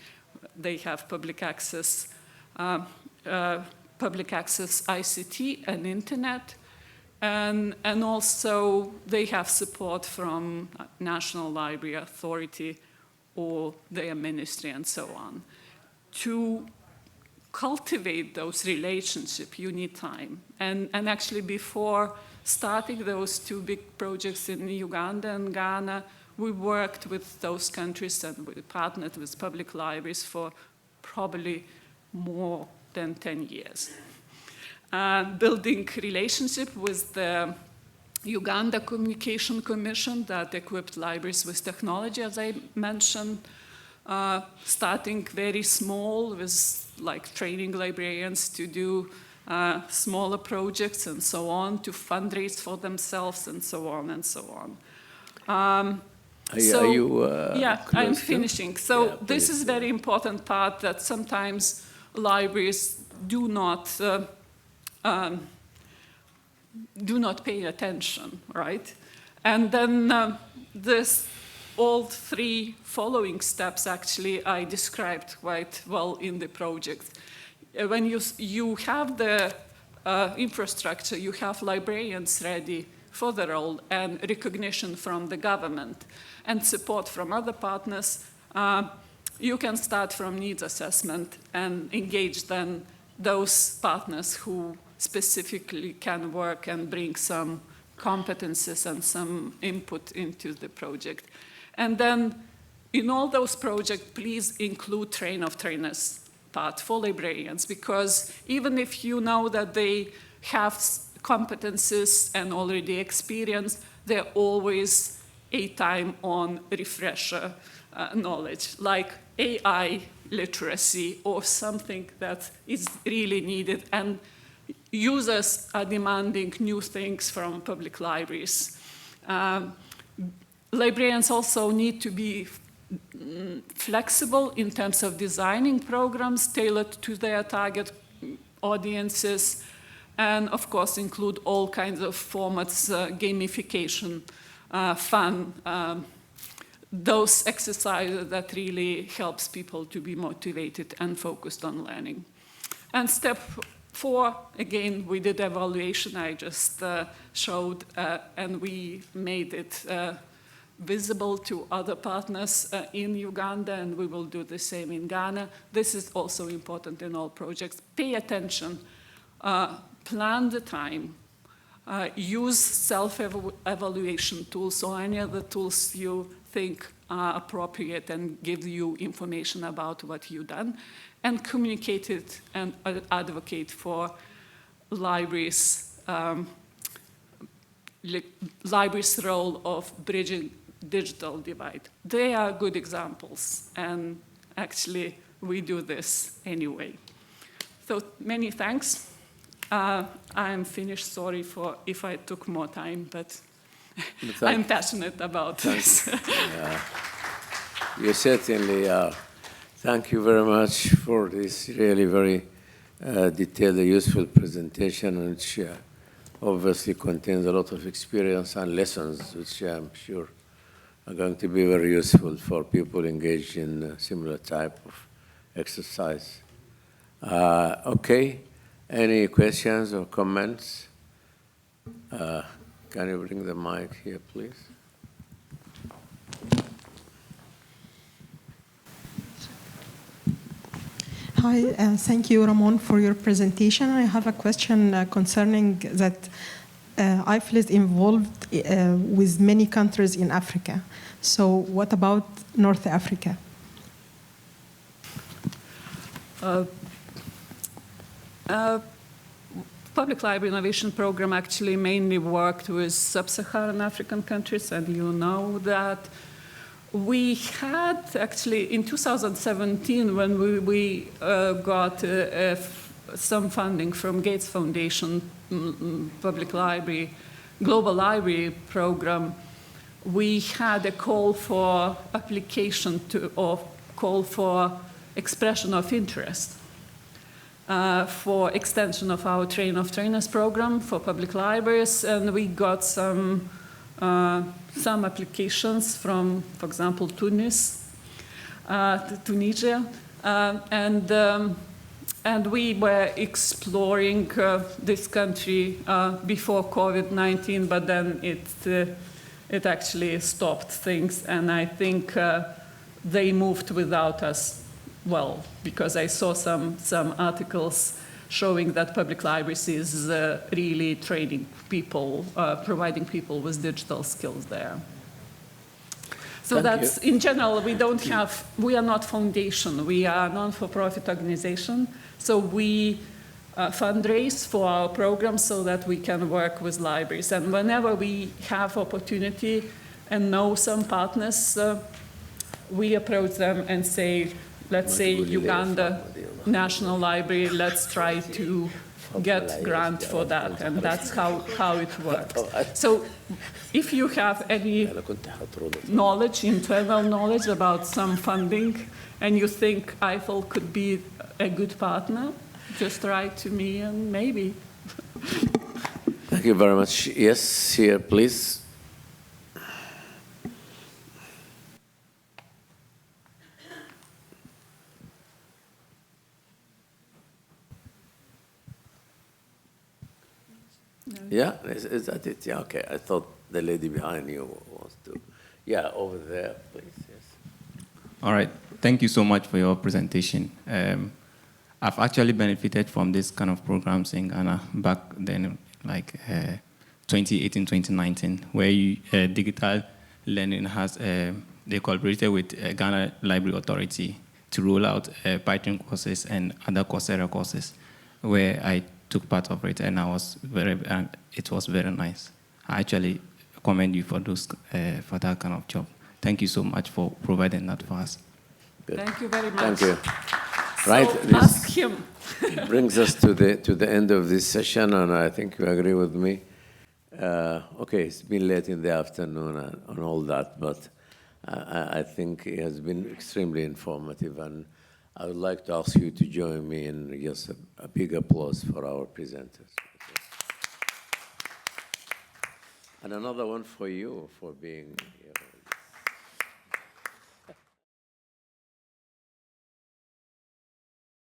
they have public access ICT and internet, and also they have support from National Library Authority or their ministry and so on, to cultivate those relationships, you need time. And actually, before starting those two big projects in Uganda and Ghana, we worked with those countries and we partnered with public libraries for probably more than 10 years. Building relationship with the Uganda Communication Commission that equipped libraries with technology, as I mentioned, starting very small with like training librarians to do smaller projects and so on, to fundraise for themselves and so on and so on. Yeah, I'm finishing. So yeah, this is a very important part that sometimes libraries do not pay attention, right? And then all three following steps actually I described quite well in the project. When you have the infrastructure, you have librarians ready for the role and recognition from the government and support from other partners, you can start from needs assessment and engage then those partners who specifically can work and bring some competences and some input into the project. And then in all those projects, please include train of trainers part for librarians, because even if you know that they have competences and already experience, they're always a time on refresher knowledge, like AI literacy or something that is really needed. And users are demanding new things from public libraries. Librarians also need to be flexible in terms of designing programs tailored to their target audiences, and of course include all kinds of formats, gamification, fun, those exercises that really helps people to be motivated and focused on learning. And step 4, again, we did evaluation I just showed, and we made it visible to other partners in Uganda, and we will do the same in Ghana. This is also important in all projects. Pay attention, plan the time, use self-evaluation tools or any other tools you think are appropriate and give you information about what you've done, and communicate it and advocate for libraries' role of bridging digital divide. They are good examples, and actually we do this anyway. So many thanks. I'm finished. Sorry for if I took more time, but I'm passionate about this. Yeah. You certainly are. Thank you very much for this really very detailed, useful presentation, which obviously contains a lot of experience and lessons, which I'm sure are going to be very useful for people engaged in a similar type of exercise. Okay, any questions or comments? Can you bring the mic here, please? Hi, thank you, Ramon, for your presentation. I have a question concerning that AfLIA is involved with many countries in Africa. So what about North Africa? Public Library Innovation Program actually mainly worked with sub-Saharan African countries, and you know that. We had actually in 2017 when we got some funding from Gates Foundation Public Library, Global Library Program, we had a call for application to, or call for expression of interest for extension of our Train of Trainers program for public libraries, and we got some applications from, for example, Tunisia, and we were exploring this country before COVID-19, but then it actually stopped things, and I think they moved without us well, because I saw some articles showing that public libraries is really training people, providing people with digital skills there. So that's, in general, we are not foundation, we are a non-for-profit organization, so we fundraise for our programs so that we can work with libraries. And whenever we have opportunity and know some partners, we approach them and say, let's say Uganda National Library, let's try to get grant for that, and that's how it works. So if you have any knowledge, internal knowledge about some funding, and you think AfL could be a good partner, just write to me and maybe. Thank you very much. Yes, here, please. Yeah, is that it? Yeah, okay. I thought the lady behind you wants to. Yeah, over there, please. Yes. All right. Thank you so much for your presentation. I've actually benefited from this kind of programs in Ghana back then, like 2018, 2019, where digital learning has, they collaborated with Ghana Library Authority to roll out Python courses and other Coursera courses, where I took part of it, and it was very nice. I actually commend you for for that kind of job. Thank you so much for providing that for us. Good. Thank you very much. Thank you. So right. Ask him. Brings us to the end of this session, and I think you agree with me. Okay, it's been late in the afternoon and all that, but I think it has been extremely informative, and I would like to ask you to join me in just a big applause for our presenters. And another one for you for being here.